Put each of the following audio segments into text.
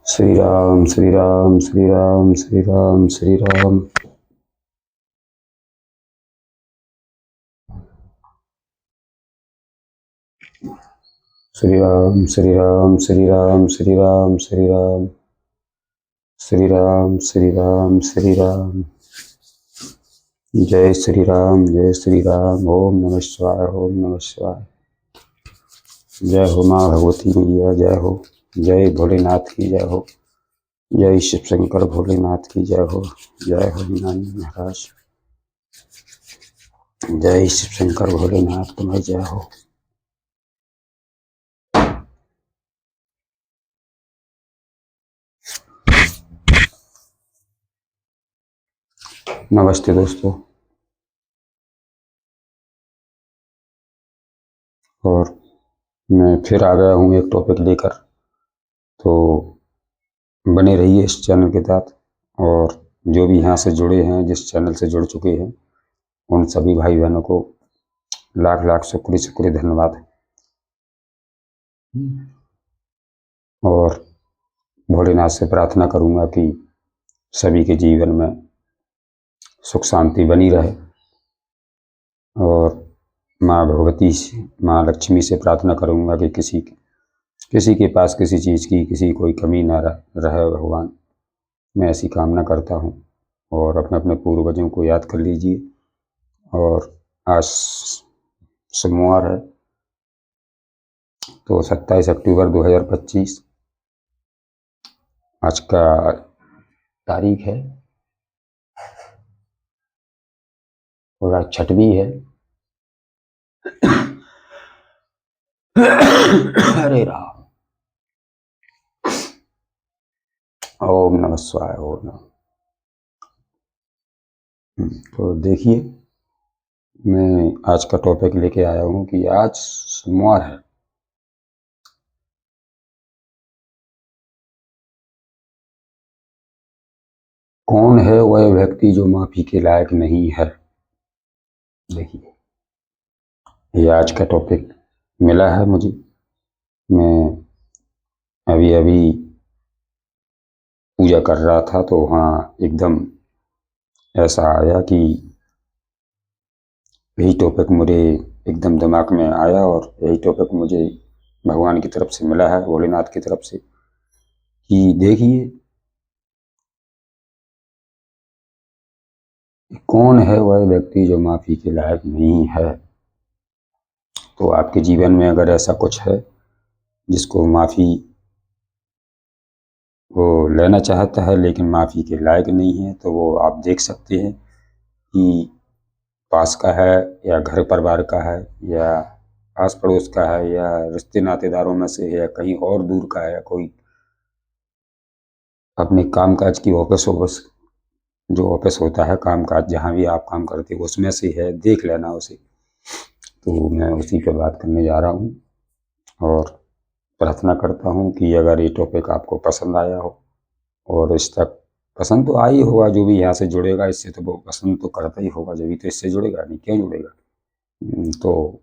श्री राम श्री राम श्री राम श्री राम श्री राम। श्री राम श्री राम श्री राम श्री राम श्री राम श्री राम श्री राम श्री राम। जय श्री राम जय श्री राम। ओम नमः शिवाय ओम नमः शिवाय। जय हो माँ भगवती मैया जय हो। जय भोलेनाथ की जय हो। जय शिव शंकर भोलेनाथ की जय हो। जय हो नानी महाराज। जय शिव शंकर भोलेनाथ तुम्हें जय हो। नमस्ते दोस्तों। और मैं फिर आ गया हूँ एक टॉपिक लेकर, तो बने रहिए इस चैनल के साथ। और जो भी यहाँ से जुड़े हैं, जिस चैनल से जुड़ चुके हैं, उन सभी भाई बहनों को लाख लाख शुक्रिया धन्यवाद। और भोलेनाथ से प्रार्थना करूँगा कि सभी के जीवन में सुख शांति बनी रहे। और माँ भगवती से, माँ लक्ष्मी से प्रार्थना करूँगा कि किसी के पास किसी चीज़ की किसी कोई कमी ना रहे भगवान। मैं ऐसी कामना करता हूँ। और अपने अपने पूर्वजों को याद कर लीजिए। और आज सोमवार है, तो 27 अक्टूबर 2025 आज का तारीख है और आज छठ भी है। हरे राम। ओम नमः शिवाय ओम नमः। तो देखिए, मैं आज का टॉपिक लेके आया हूँ कि आज सोमवार है। कौन है वह व्यक्ति जो माफी के लायक नहीं है। देखिए, ये आज का टॉपिक मिला है मुझे। मैं अभी अभी पूजा कर रहा था, तो वहाँ एकदम ऐसा आया कि यही टॉपिक मुझे एकदम दिमाग में आया। और यही टॉपिक मुझे भगवान की तरफ से मिला है, भोलेनाथ की तरफ से, कि देखिए कौन है वह व्यक्ति जो माफी के लायक नहीं है। तो आपके जीवन में अगर ऐसा कुछ है जिसको माफी वो लेना चाहता है लेकिन माफी के लायक नहीं है, तो वो आप देख सकते हैं कि पास का है या घर परिवार का है या आस पड़ोस का है या रिश्ते नातेदारों में से है या कहीं और दूर का है या कोई अपने कामकाज की ऑफिस जो ऑफिस होता है, कामकाज जहाँ भी आप काम करते हो उसमें से है, देख लेना उसे। तो मैं उसी पे बात करने जा रहा हूँ। और प्रार्थना करता हूँ कि अगर ये टॉपिक आपको पसंद आया हो, और इस तक पसंद तो आ ही होगा, जो भी यहाँ से जुड़ेगा इससे तो वो पसंद तो करता ही होगा, जब भी तो इससे जुड़ेगा, नहीं क्यों जुड़ेगा। तो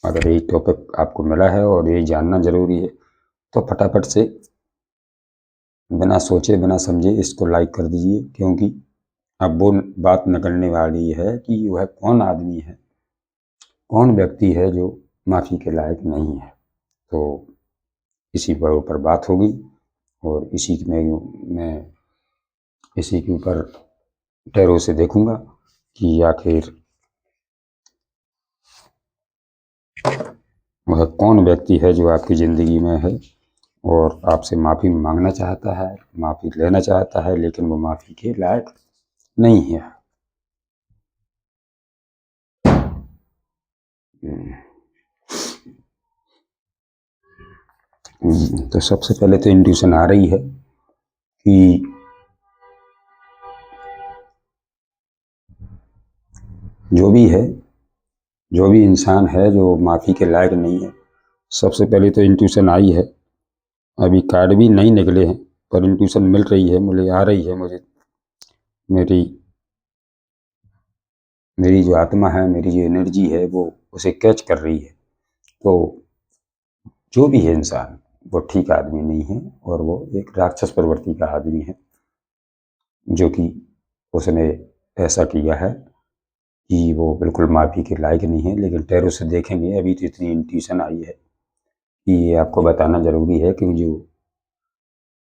अगर ये टॉपिक आपको मिला है और ये जानना जरूरी है, तो फटाफट से बिना सोचे बिना समझे इसको लाइक कर दीजिए। क्योंकि अब वो बात निकलने वाली है कि वह कौन आदमी है, कौन व्यक्ति है जो माफ़ी के लायक नहीं है। तो इसी पर ऊपर बात होगी और इसी में मैं इसी के ऊपर टैरो से देखूंगा कि आखिर वह कौन व्यक्ति है जो आपकी ज़िंदगी में है और आपसे माफ़ी मांगना चाहता है, माफ़ी लेना चाहता है, लेकिन वो माफ़ी के लायक नहीं है। तो सबसे पहले तो इंट्यूशन आ रही है कि जो भी है, जो भी इंसान है जो माफ़ी के लायक नहीं है, सबसे पहले तो इंट्यूशन आई है। अभी कार्ड भी नहीं निकले हैं पर इंट्यूशन मिल रही है, मुझे आ रही है। मुझे मेरी जो आत्मा है, मेरी जो एनर्जी है, वो उसे कैच कर रही है। तो जो भी है इंसान, वो ठीक आदमी नहीं है और वो एक राक्षस प्रवृत्ति का आदमी है, जो कि उसने ऐसा किया है कि वो बिल्कुल माफ़ी के लायक नहीं है। लेकिन टैरो से देखेंगे, अभी तो इतनी इंट्यूशन आई है कि ये आपको बताना ज़रूरी है कि जो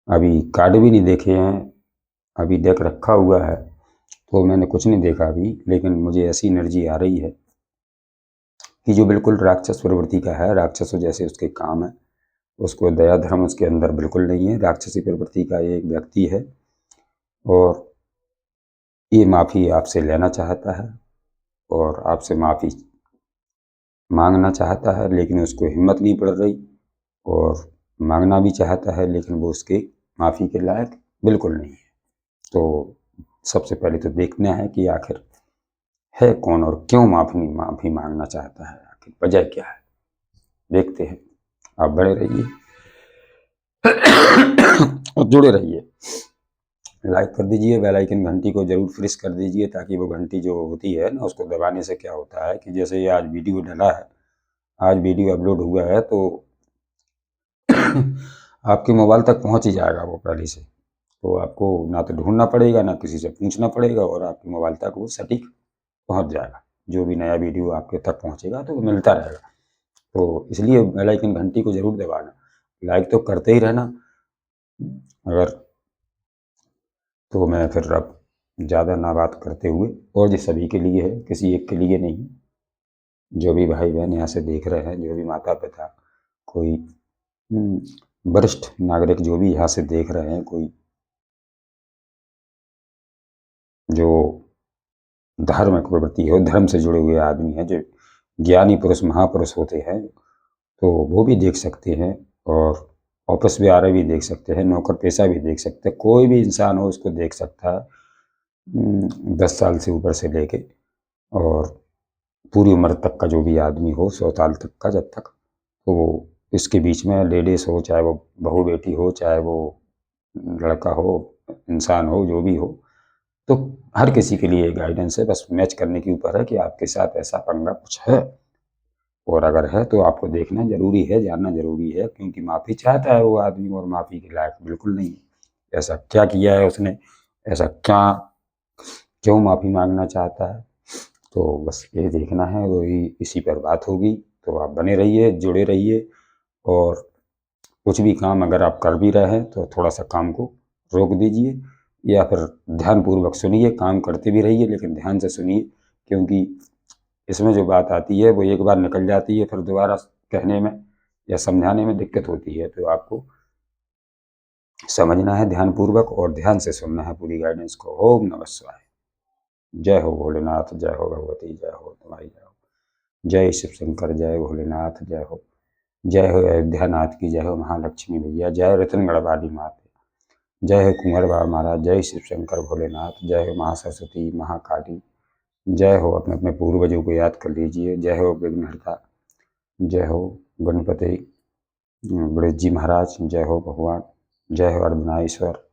अभी कार्ड भी नहीं देखे हैं, अभी डेक रखा हुआ है तो मैंने कुछ नहीं देखा अभी, लेकिन मुझे ऐसी एनर्जी आ रही है कि जो बिल्कुल राक्षस प्रवृत्ति का है, राक्षसों जैसे उसके काम है, उसको दया धर्म उसके अंदर बिल्कुल नहीं है, राक्षसी प्रवृत्ति का ये एक व्यक्ति है और ये माफ़ी आपसे लेना चाहता है और आपसे माफ़ी मांगना चाहता है, लेकिन उसको हिम्मत नहीं पड़ रही और मांगना भी चाहता है, लेकिन वो उसके माफ़ी के लायक बिल्कुल नहीं है। तो सबसे पहले तो देखना है कि आखिर है कौन और क्यों माफ़ी मांगना चाहता है, आखिर वजह क्या है, देखते हैं। आप बड़े रहिए और जुड़े रहिए, लाइक कर दीजिए, बेल आइकन घंटी को जरूर प्रेस कर दीजिए, ताकि वो घंटी जो होती है ना, उसको दबाने से क्या होता है कि जैसे ये आज वीडियो डला है, आज वीडियो अपलोड हुआ है, तो आपके मोबाइल तक पहुंच ही जाएगा वो पहले से, तो आपको ना तो ढूंढना पड़ेगा, ना किसी से पूछना पड़ेगा और आपके मोबाइल तक वो सटीक पहुंच जाएगा। जो भी नया वीडियो आपके तक पहुंचेगा तो वो मिलता रहेगा। तो इसलिए बेल आइकन घंटी को जरूर दबाना, लाइक तो करते ही रहना। अगर तो मैं फिर अब ज़्यादा ना बात करते हुए, और ये सभी के लिए है, किसी एक के लिए नहीं, जो भी भाई बहन यहाँ से देख रहे हैं, जो भी माता पिता, कोई वरिष्ठ नागरिक जो भी यहाँ से देख रहे हैं, कोई जो धार्मिक प्रवृत्ति हो, धर्म से जुड़े हुए आदमी हैं, जो ज्ञानी पुरुष महापुरुष होते हैं, तो वो भी देख सकते हैं और ऑफिस में आ रहे भी देख सकते हैं, नौकर पेशा भी देख सकते हैं, कोई भी इंसान हो उसको देख सकता है, 10 साल से ऊपर से लेके और पूरी उम्र तक का जो भी आदमी हो, 100 साल तक का, जब तक, तो वो इसके बीच में लेडीज हो, चाहे वो बहू बेटी हो, चाहे वो लड़का हो, इंसान हो, जो भी हो, तो हर किसी के लिए गाइडेंस है। बस मैच करने के ऊपर है कि आपके साथ ऐसा पंगा कुछ है, और अगर है तो आपको देखना जरूरी है, जानना जरूरी है, क्योंकि माफ़ी चाहता है वो आदमी और माफ़ी के लायक बिल्कुल नहीं है। ऐसा क्या किया है उसने, ऐसा क्या, क्यों माफ़ी मांगना चाहता है, तो बस ये देखना है, वही इसी पर बात होगी। तो आप बने रहिए, जुड़े रहिए, और कुछ भी काम अगर आप कर भी रहे हैं तो थोड़ा सा काम को रोक दीजिए या फिर ध्यानपूर्वक सुनिए, काम करते भी रहिए लेकिन ध्यान से सुनिए, क्योंकि इसमें जो बात आती है वो एक बार निकल जाती है, फिर दोबारा कहने में या समझाने में दिक्कत होती है। तो आपको समझना है ध्यानपूर्वक और ध्यान से सुनना है पूरी गाइडेंस को। ओम नमः शिवाय। जय हो भोलेनाथ, जय हो भगवती, जय हो तुम्हारी जय हो, जय शिव शंकर, जय भोलेनाथ, जय हो, जय हो अयोध्यानाथ की, जय हो महालक्ष्मी भैया, जय हो रतनगढ़ वाली माता, जय हो कुंवर बाबा महाराज, जय शिव शंकर भोलेनाथ, जय हो महासरस्वती महाकाली, जय हो। अपने अपने पूर्वजों को याद कर लीजिए। जय हो विघ्नहर्ता, जय हो गणपति गणेश जी महाराज, जय हो भगवान, जय हो अर्धनारीश्वर।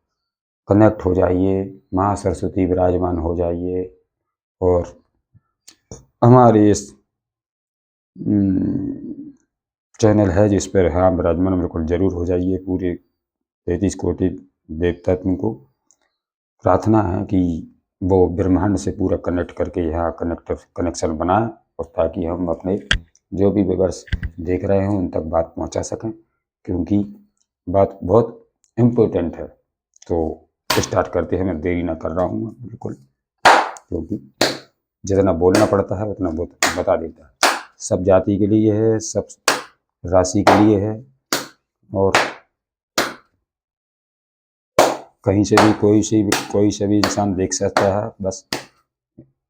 कनेक्ट हो जाइए, माँ सरस्वती विराजमान हो जाइए और हमारे इस चैनल है जिस पर हाँ विराजमान बिल्कुल जरूर हो जाइए। पूरे 33 कोटि देवता तुमको प्रार्थना है कि वो ब्रह्मांड से पूरा कनेक्ट करके यहाँ कनेक्शन बनाए, और ताकि हम अपने जो भी व्यूअर्स देख रहे हैं उन तक बात पहुँचा सकें, क्योंकि बात बहुत इम्पोर्टेंट है। तो स्टार्ट करते हैं, मैं देरी ना कर रहा हूँ बिल्कुल, क्योंकि जितना बोलना पड़ता है उतना बता देता है। सब जाति के लिए है, सब राशि के लिए है, और कहीं से भी कोई से भी इंसान देख सकता है। बस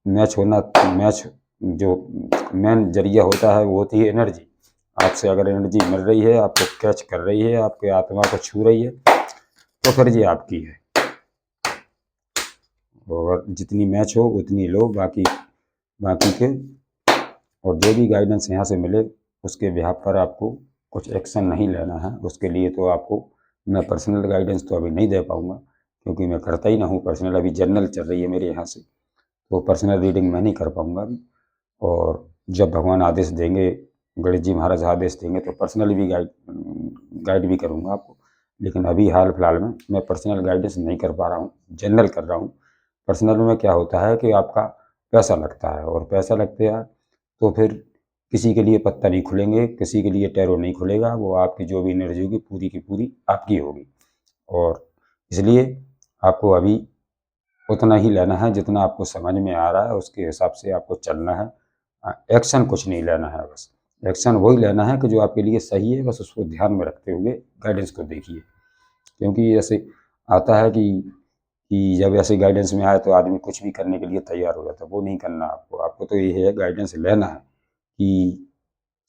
मैच जो मेन जरिया होता है वो होती है एनर्जी। आपसे अगर एनर्जी मिल रही है, आपको कैच कर रही है, आपके आत्मा को छू रही है, तो फिर ये आपकी है। और जितनी मैच हो उतनी लो, बाकी के, और जो भी गाइडेंस यहाँ से मिले उसके बिहाफ पर आपको कुछ एक्शन नहीं लेना है। उसके लिए तो आपको मैं पर्सनल गाइडेंस तो अभी नहीं दे पाऊँगा, क्योंकि मैं करता ही ना हूँ पर्सनल। अभी जनरल चल रही है मेरे यहाँ से, तो पर्सनल रीडिंग मैं नहीं कर पाऊँगा अभी। और जब भगवान आदेश देंगे, गणेश जी महाराज आदेश देंगे, तो पर्सनली भी गाइड भी करूँगा आपको, लेकिन अभी हाल फिलहाल में मैं पर्सनल गाइडेंस नहीं कर पा रहा हूँ, जनरल कर रहा हूँ। पर्सनल में क्या होता है कि आपका पैसा लगता है, और पैसा लगते हैं तो फिर किसी के लिए पत्ता नहीं खुलेंगे, किसी के लिए टैरो नहीं खुलेगा, वो आपकी जो भी एनर्जी होगी पूरी की पूरी आपकी होगी। और इसलिए आपको अभी उतना ही लेना है जितना आपको समझ में आ रहा है, उसके हिसाब से आपको चलना है। एक्शन कुछ नहीं लेना है, बस एक्शन वही लेना है कि जो आपके लिए सही है, बस उसको ध्यान में रखते हुए गाइडेंस को देखिए। क्योंकि ऐसे आता है कि जब ऐसे गाइडेंस में आए तो आदमी कुछ भी करने के लिए तैयार हो जाता है, वो नहीं करना आपको। आपको तो ये है गाइडेंस लेना है कि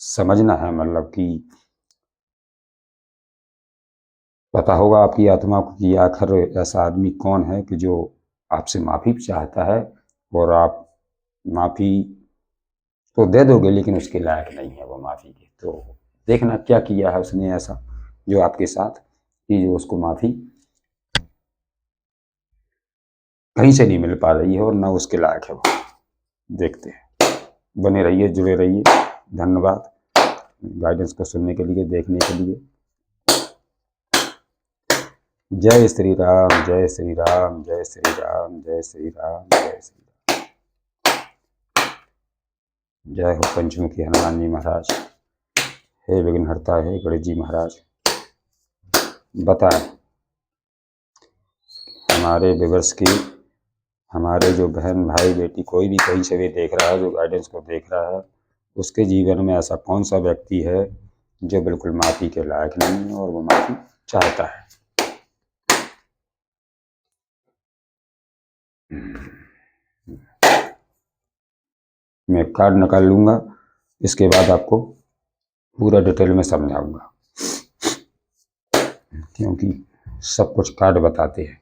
समझना है, मतलब कि पता होगा आपकी आत्मा को कि आखिर ऐसा आदमी कौन है कि जो आपसे माफ़ी चाहता है, और आप माफ़ी तो दे दोगे लेकिन उसके लायक नहीं है वो माफ़ी के। तो देखना क्या किया है उसने ऐसा जो आपके साथ कि जो उसको माफ़ी कहीं से नहीं मिल पा रही है और ना उसके लायक है वो। देखते हैं, बने रहिए, जुड़े रहिए। धन्यवाद गाइडेंस को सुनने के लिए, देखने के लिए। जय श्री राम, जय श्री राम, जय श्री राम, जय श्री राम, जय श्री राम। जय हो पंचमुखी हनुमान जी महाराज। हे विघ्नहर्ता, हे गणेश जी महाराज। बताएं हमारे व्यूअर्स की, हमारे जो बहन भाई बेटी कोई भी कहीं से भी देख रहा है, जो गाइडेंस को देख रहा है, उसके जीवन में ऐसा कौन सा व्यक्ति है जो बिल्कुल माफ़ी के लायक नहीं है और वो माफ़ी चाहता है। मैं कार्ड निकाल लूँगा, इसके बाद आपको पूरा डिटेल में समझाऊंगा, क्योंकि सब कुछ कार्ड बताते हैं।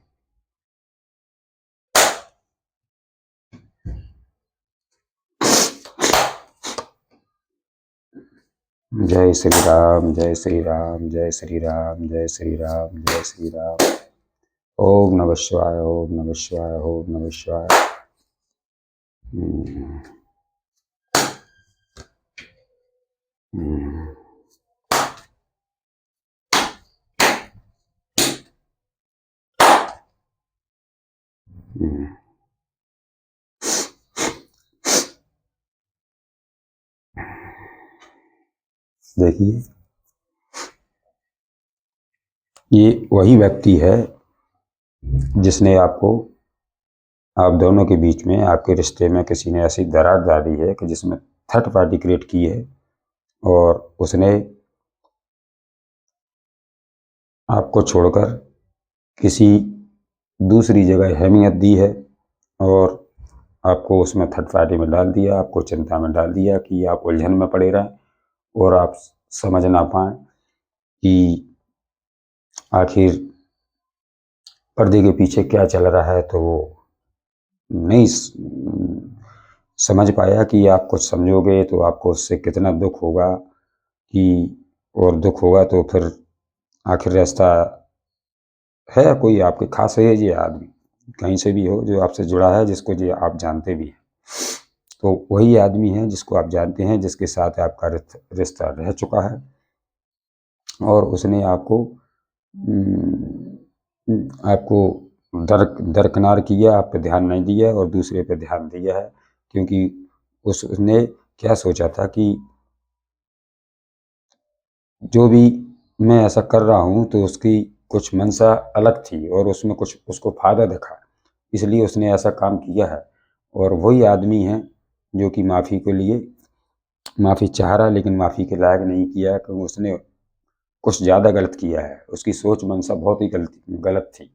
जय श्री राम, जय श्री राम, जय श्री राम, जय श्री राम, जय श्री राम। ओम नमः शिवाय, ओम नमः शिवाय, ओम नमः शिवाय। देखिए, ये वही व्यक्ति है जिसने आपको, आप दोनों के बीच में, आपके रिश्ते में किसी ने ऐसी दरार डाली है कि जिसमें थर्ड पार्टी क्रिएट की है, और उसने आपको छोड़कर किसी दूसरी जगह अहमियत दी है, और आपको उसमें थर्ड पार्टी में डाल दिया, आपको चिंता में डाल दिया कि आप उलझन में पड़े रहें और आप समझ ना पाएँ कि आखिर पर्दे के पीछे क्या चल रहा है। तो वो नहीं समझ पाया कि आप कुछ समझोगे तो आपको उससे कितना दुख होगा, कि और दुख होगा तो फिर आखिर रास्ता है कोई आपके खास है ये आदमी, कहीं से भी हो, जो आपसे जुड़ा है, जिसको जो आप जानते भी हैं, तो वही आदमी है जिसको आप जानते हैं, जिसके साथ आपका रिश्ता रह चुका है, और उसने आपको दरकिनार किया, आप पे ध्यान नहीं दिया और दूसरे पे ध्यान दिया है। क्योंकि उसने क्या सोचा था कि जो भी मैं ऐसा कर रहा हूँ तो उसकी कुछ मंशा अलग थी और उसमें कुछ उसको फायदा दिखा, इसलिए उसने ऐसा काम किया है। और वही आदमी है जो कि माफ़ी के लिए माफ़ी चाह रहा है, लेकिन माफ़ी के लायक नहीं किया है, क्योंकि उसने कुछ ज़्यादा गलत किया है, उसकी सोच मंशा बहुत ही गलत थी,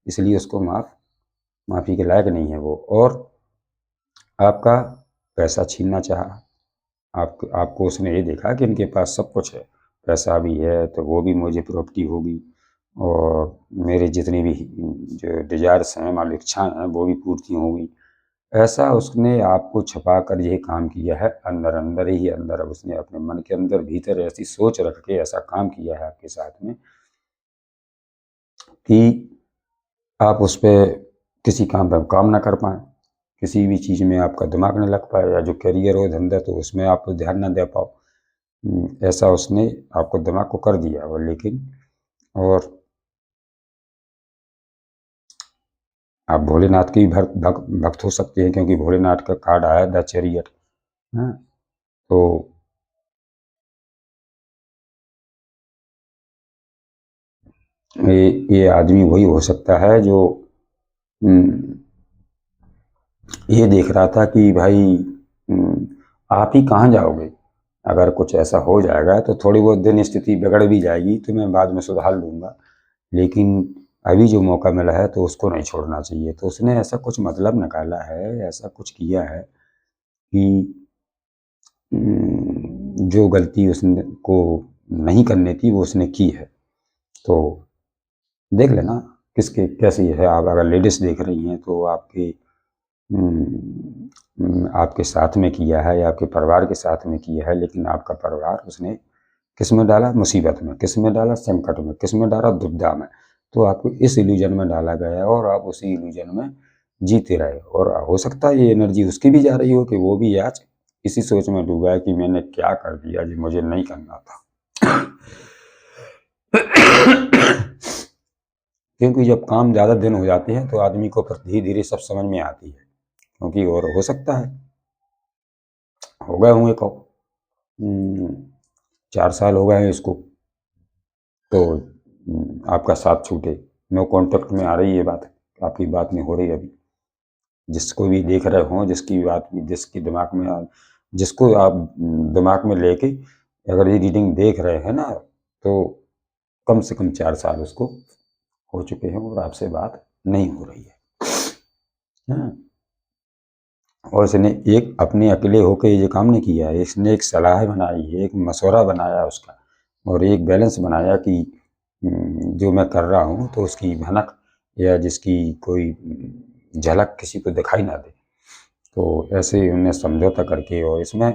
इसलिए उसको माफ़ी के लायक नहीं है वो। और आपका पैसा छीनना चाहा, आपको उसने ये देखा कि इनके पास सब कुछ है, पैसा भी है तो वो भी मुझे प्रॉपर्टी होगी, और मेरे जितनी भी जो डिजायर्स हैं, मान लो इच्छाएँ हैं, वो भी पूर्ति होंगी। ऐसा उसने आपको छुपा कर ये काम किया है, अंदर अंदर ही अंदर उसने अपने मन के अंदर भीतर ऐसी सोच रख के ऐसा काम किया है आपके साथ में कि आप उस पर किसी काम पर काम ना कर पाएँ, किसी भी चीज़ में आपका दिमाग न लग पाए, या जो करियर हो, धंधा, तो उसमें आप ध्यान ना दे पाओ। ऐसा उसने आपको दिमाग को कर दिया। और लेकिन और आप भोलेनाथ के भी भक्त हो सकते हैं, क्योंकि भोलेनाथ का कार्ड आया द चैरियट। हाँ, तो ये आदमी वही हो सकता है जो हम्म, ये देख रहा था कि भाई आप ही कहाँ जाओगे। अगर कुछ ऐसा हो जाएगा तो थोड़ी बहुत दिन स्थिति बिगड़ भी जाएगी तो मैं बाद में सुधार लूँगा, लेकिन अभी जो मौका मिला है तो उसको नहीं छोड़ना चाहिए। तो उसने ऐसा कुछ मतलब निकाला है, ऐसा कुछ किया है कि जो गलती उसने को नहीं करनी थी वो उसने की है। तो देख लेना किसके कैसी है। आप अगर लेडीज़ देख रही हैं तो आपके साथ में किया है या आपके परिवार के साथ में किया है, लेकिन आपका परिवार उसने किस में डाला, मुसीबत में, किस में डाला, संकट में, किस में डाला, दुविधा में। तो आपको इस इल्यूजन में डाला गया है और आप उसी इल्यूजन में जीते रहे। और हो सकता है ये एनर्जी उसकी भी जा रही हो कि वो भी आज इसी सोच में डूबा है कि मैंने क्या कर दिया जो मुझे नहीं करना था। क्योंकि जब काम ज़्यादा दिन हो जाते हैं तो आदमी को फिर धीरे धीरे सब समझ में आती है। क्योंकि और हो सकता है हो गए होंगे को 4 साल हो गए हैं इसको, तो आपका साथ छूटे। नो कॉन्टेक्ट में आ रही है बात, आपकी बात नहीं हो रही अभी। जिसको भी देख रहे हो, जिसकी बात भी जिसके दिमाग में जिसको आप दिमाग में लेके अगर ये रीडिंग देख रहे हैं ना, तो कम से कम 4 साल उसको हो चुके हैं और आपसे बात नहीं हो रही है। हाँ। और इसने एक अपने अकेले होकर ये काम नहीं किया है, इसने एक सलाह बनाई है, एक मशवरा बनाया उसका, और एक बैलेंस बनाया कि जो मैं कर रहा हूँ तो उसकी भनक या जिसकी कोई झलक किसी को दिखाई ना दे। तो ऐसे उन्हें समझौता करके, और इसमें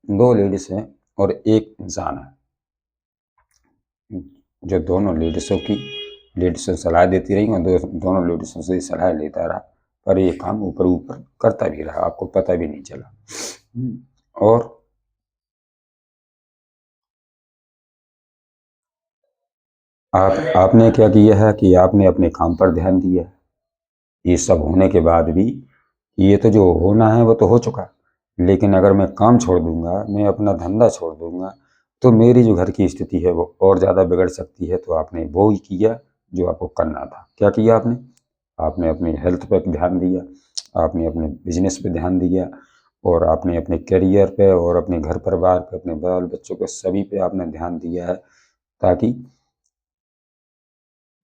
2 लेडीज हैं और एक इंसान है, जो दोनों लेडीज़ों सलाह देती रही और दोनों लेडीज़ों से सलाह लेता रहा, पर ये काम ऊपर ऊपर करता भी रहा, आपको पता भी नहीं चला। और आपने क्या किया है कि आपने अपने काम पर ध्यान दिया। ये सब होने के बाद भी ये तो जो होना है वो तो हो चुका, लेकिन अगर मैं काम छोड़ दूंगा, मैं अपना धंधा छोड़ दूंगा, तो मेरी जो घर की स्थिति है वो और ज़्यादा बिगड़ सकती है। तो आपने वो ही किया जो आपको करना था। क्या किया आपने? आपने अपनी हेल्थ पर ध्यान दिया, आपने अपने बिजनेस पे ध्यान दिया, और आपने अपने करियर पे और अपने घर परिवार पे, अपने बाल बच्चों पे, सभी पे आपने ध्यान दिया है, ताकि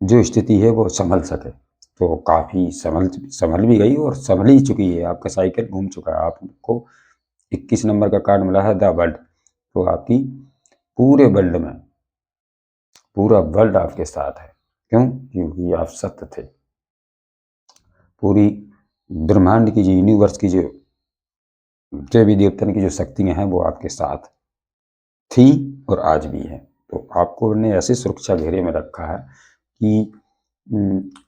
जो स्थिति है वो संभल सके। तो काफ़ी संभल भी गई और संभल ही चुकी है। आपका साइकिल घूम चुका है। आपको 21 नंबर का कार्ड मिला है, द वर्ल्ड। तो आपकी पूरे वर्ल्ड में पूरा वर्ल्ड आपके साथ है। क्यों? क्योंकि आप सत्य थे। पूरी ब्रह्मांड की जो यूनिवर्स की जो देवी देवतन की जो शक्तियाँ हैं वो आपके साथ थी और आज भी है। तो आपको ने ऐसे सुरक्षा घेरे में रखा है कि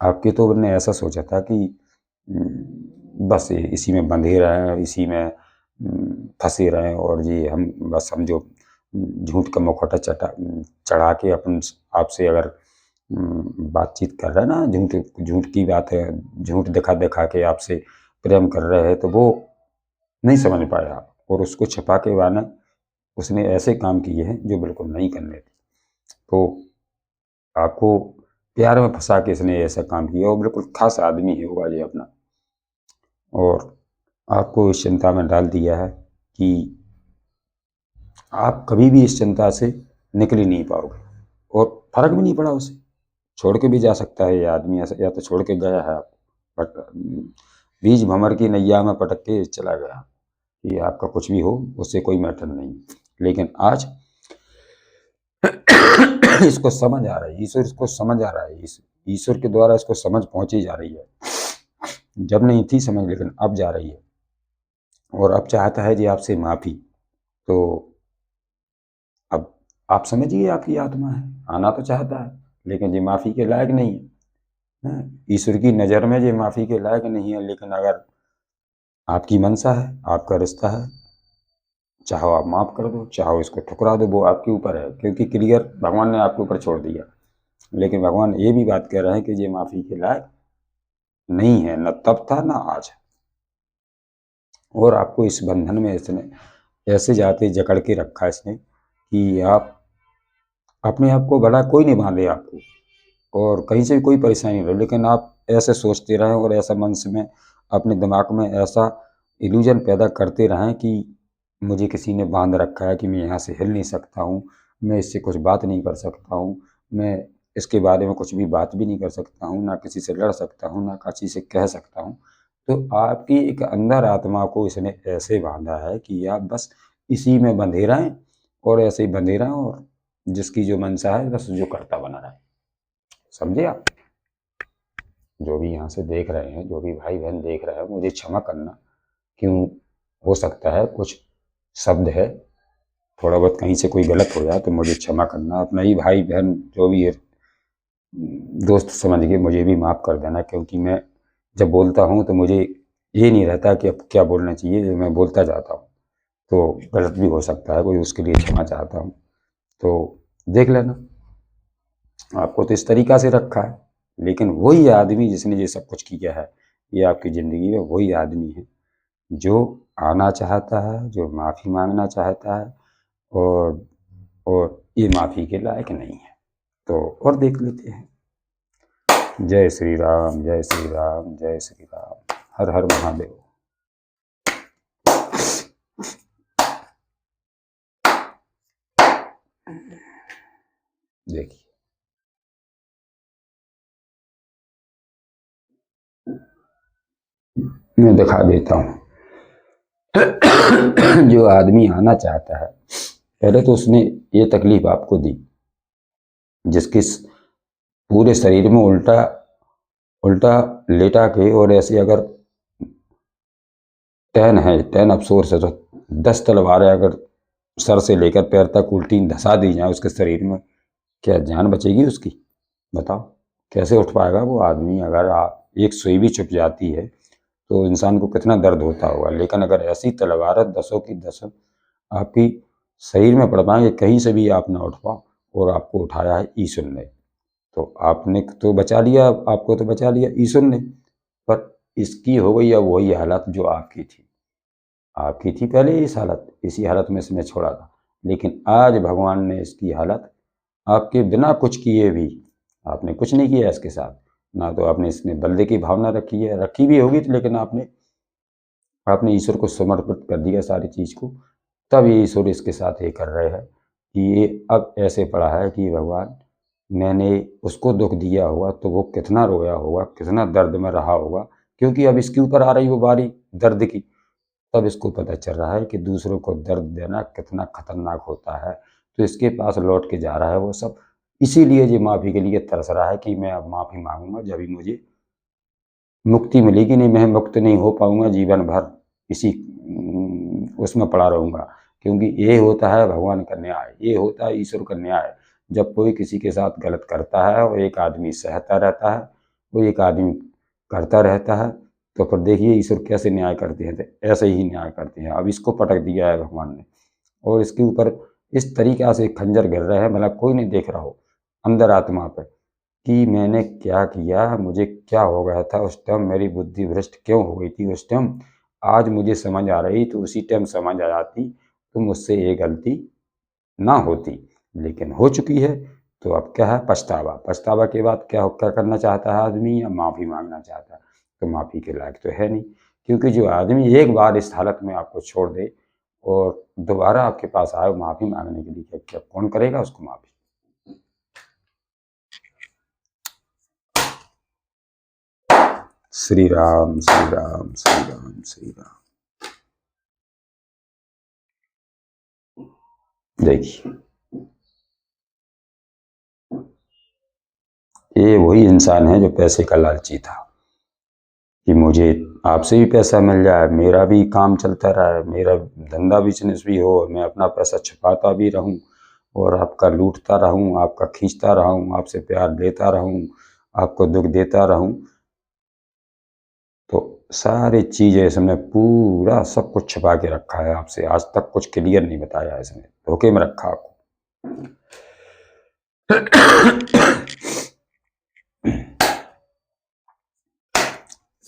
आपके तो ने ऐसा सोचा था कि बस इसी में बंधे रहें, इसी में फंसे रहें, और ये हम जो झूठ का मुखौटा चढ़ा के अपन आपसे अगर बातचीत कर रहे हैं ना, झूठ झूठ की बात है, झूठ दिखा दिखा के आपसे प्रेम कर रहे हैं, तो वो नहीं समझ पाया आप, और उसको छिपा के वाना उसने ऐसे काम किए हैं जो बिल्कुल नहीं करने थे। तो आपको प्यार में फंसा के इसने ऐसा काम किया, और बिल्कुल खास आदमी है वो ये अपना, और आपको इस चिंता में डाल दिया है कि आप कभी भी इस चिंता से निकल ही नहीं पाओगे। और फर्क भी नहीं पड़ा उसे, छोड़ के भी जा सकता है ये आदमी, ऐसा या तो छोड़ के गया है आप, बट बीच भंवर की नैया में पटक के चला गया। ये आपका कुछ भी हो उससे कोई मैटर नहीं, लेकिन आज इसको समझ आ रहा है, ईश्वर इसको समझ आ रहा है, ईश्वर के द्वारा इसको समझ पहुंची जा रही है। जब नहीं थी समझ, लेकिन अब जा रही है, और अब चाहता है जी आपसे माफ़ी। तो अब आप समझिए, आपकी आत्मा है, आना तो चाहता है, लेकिन ये माफ़ी के लायक नहीं है। ईश्वर की नज़र में ये माफ़ी के लायक नहीं है, लेकिन अगर आपकी मनसा है, आपका रिश्ता है, चाहो आप माफ़ कर दो, चाहो इसको ठुकरा दो, वो आपके ऊपर है, क्योंकि क्लियर भगवान ने आपके ऊपर छोड़ दिया। लेकिन भगवान ये भी बात कह रहे हैं कि ये माफ़ी के लायक नहीं है, न तब था न आज है। और आपको इस बंधन में इसने ऐसे जाते जकड़ के रखा है इसने कि आप अपने आप को, भला कोई नहीं बांधे आपको और कहीं से भी कोई परेशानी नहीं रहे, लेकिन आप ऐसे सोचते रहें और ऐसा मन से में अपने दिमाग में ऐसा इल्यूजन पैदा करते रहें कि मुझे किसी ने बांध रखा है, कि मैं यहाँ से हिल नहीं सकता हूँ, मैं इससे कुछ बात नहीं कर सकता हूँ, मैं इसके बारे में कुछ भी बात भी नहीं कर सकता हूँ, ना किसी से लड़ सकता हूँ, ना किसी से कह सकता हूँ। तो आपकी एक अंदर आत्मा को इसने ऐसे बांधा है कि आप बस इसी में बंधे रहें और ऐसे ही बंधे रहें, और जिसकी जो मंशा है बस जो करता बना रहे। समझे आप? जो भी यहाँ से देख रहे हैं, जो भी भाई बहन देख रहे हैं, मुझे क्षमा करना, क्यों हो सकता है कुछ शब्द है, थोड़ा बहुत कहीं से कोई गलत हो जाए तो मुझे क्षमा करना। अपना ही भाई बहन जो भी है, दोस्त समझ के मुझे भी माफ़ कर देना, क्योंकि मैं जब बोलता हूँ तो मुझे ये नहीं रहता कि अब क्या बोलना चाहिए, मैं बोलता जाता हूँ तो गलत भी हो सकता है कोई, उसके लिए क्षमा चाहता हूँ। तो देख लेना, आपको तो इस तरीक़ा से रखा है, लेकिन वही आदमी जिसने ये सब कुछ किया है, ये आपकी ज़िंदगी में वही आदमी है जो आना चाहता है, जो माफ़ी मांगना चाहता है, और ये माफ़ी के लायक नहीं है। तो और देख लेते हैं। जय श्री राम, जय श्री राम, जय श्री राम। हर हर महादेव। देखिए, मैं दिखा देता हूँ। जो आदमी आना चाहता है, पहले तो उसने ये तकलीफ आपको दी, जिसके पूरे शरीर में उल्टा उल्टा लेटा के, और ऐसे अगर टहन है, टहन अफसोस है, तो 10 तलवारें अगर सर से लेकर पैर तक उल्टी धंसा दी जाए उसके शरीर में, क्या जान बचेगी उसकी? बताओ, कैसे उठ पाएगा वो आदमी? अगर एक सुई भी चुप जाती है तो इंसान को कितना दर्द होता होगा, लेकिन अगर ऐसी तलवार 10 की 10 आपकी शरीर में पड़ पाएंगे, कहीं से भी आप ना उठ पाओ, और आपको उठाया है ईश्वर ने, तो आपने तो बचा लिया, आपको तो बचा लिया ईश्वर ने, पर इसकी हो गई अब वही हालत जो आपकी थी। आपकी थी पहले इस हालत, इसी हालत में इसने छोड़ा था, लेकिन आज भगवान ने इसकी हालत आपके बिना कुछ किए भी, आपने कुछ नहीं किया इसके साथ, ना तो आपने इसने बल्ले की भावना रखी है, रखी भी होगी तो, लेकिन आपने आपने ईश्वर को समर्पित कर दिया सारी चीज़ को, तब ये ईश्वर इसके साथ ये कर रहे हैं कि ये अब ऐसे पड़ा है कि भगवान, मैंने उसको दुख दिया होगा तो वो कितना रोया होगा, कितना दर्द में रहा होगा, क्योंकि अब इसके ऊपर आ रही वो बारी दर्द की, तब इसको पता चल रहा है कि दूसरों को दर्द देना कितना खतरनाक होता है। तो इसके पास लौट के जा रहा है वो सब, इसीलिए ये माफ़ी के लिए तरस रहा है कि मैं अब माफ़ी मांगूंगा जब ही मुझे मुक्ति मिलेगी, नहीं मैं मुक्त नहीं हो पाऊंगा, जीवन भर इसी उसमें पड़ा रहूंगा। क्योंकि ये होता है भगवान का न्याय, ये होता है ईश्वर का न्याय। जब कोई किसी के साथ गलत करता है और एक आदमी सहता रहता है, वो एक आदमी करता रहता है, तो फिर देखिए ईश्वर कैसे न्याय करते हैं, तो ऐसे ही न्याय करते हैं। अब इसको पटक दिया है भगवान ने, और इसके ऊपर इस तरीक़ा से खंजर गिर रहे हैं, भला कोई नहीं देख रहा हो अंदर आत्मा पर कि मैंने क्या किया, मुझे क्या हो गया था उस टाइम, मेरी बुद्धि भ्रष्ट क्यों हो गई थी उस टाइम। आज मुझे समझ आ रही तो उसी टाइम समझ आ जाती तो मुझसे ये गलती ना होती, लेकिन हो चुकी है। तो अब क्या है? पछतावा। पछतावा के बाद क्या करना चाहता है आदमी? या माफ़ी मांगना चाहता है। तो माफ़ी के लायक तो है नहीं, क्योंकि जो आदमी एक बार इस हालत में आपको छोड़ दे और दोबारा आपके पास आए माफ़ी मांगने के लिए, क्या कौन करेगा उसको माफ़ी? श्री राम, श्री राम, श्री राम, श्री राम। देखिए, ये वही इंसान है जो पैसे का लालची था कि मुझे आपसे भी पैसा मिल जाए, मेरा भी काम चलता रहे, मेरा धंधा बिजनेस भी हो, मैं अपना पैसा छुपाता भी रहूं और आपका लूटता रहूं, आपका खींचता रहूं, आपसे प्यार लेता रहूं, आपको दुख देता रहूं। तो सारी चीज़ें इसने पूरा सब कुछ छिपा के रखा है आपसे, आज तक कुछ क्लियर नहीं बताया इसने, धोखे में रखा आपको।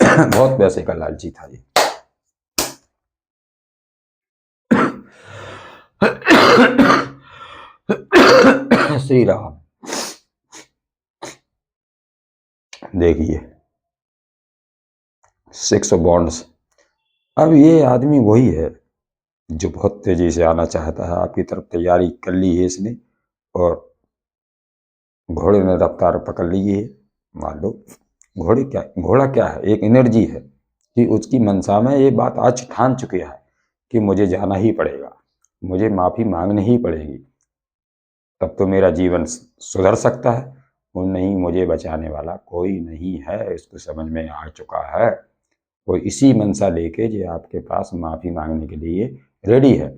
बहुत पैसे का लालची था ये। श्री राम। देखिए 6 बॉन्ड्स। अब ये आदमी वही है जो बहुत तेजी से आना चाहता है आपकी तरफ, तैयारी कर ली है इसने और घोड़े ने रफ्तार पकड़ ली है। मान लो घोड़ा क्या है, एक एनर्जी है कि उसकी मनसा में ये बात आज ठान चुकी है कि मुझे जाना ही पड़ेगा, मुझे माफ़ी मांगनी ही पड़ेगी, तब तो मेरा जीवन सुधर सकता है। और नहीं, मुझे बचाने वाला कोई नहीं है, इसको समझ में आ चुका है। और इसी मनसा लेके जो आपके पास माफ़ी मांगने के लिए रेडी है,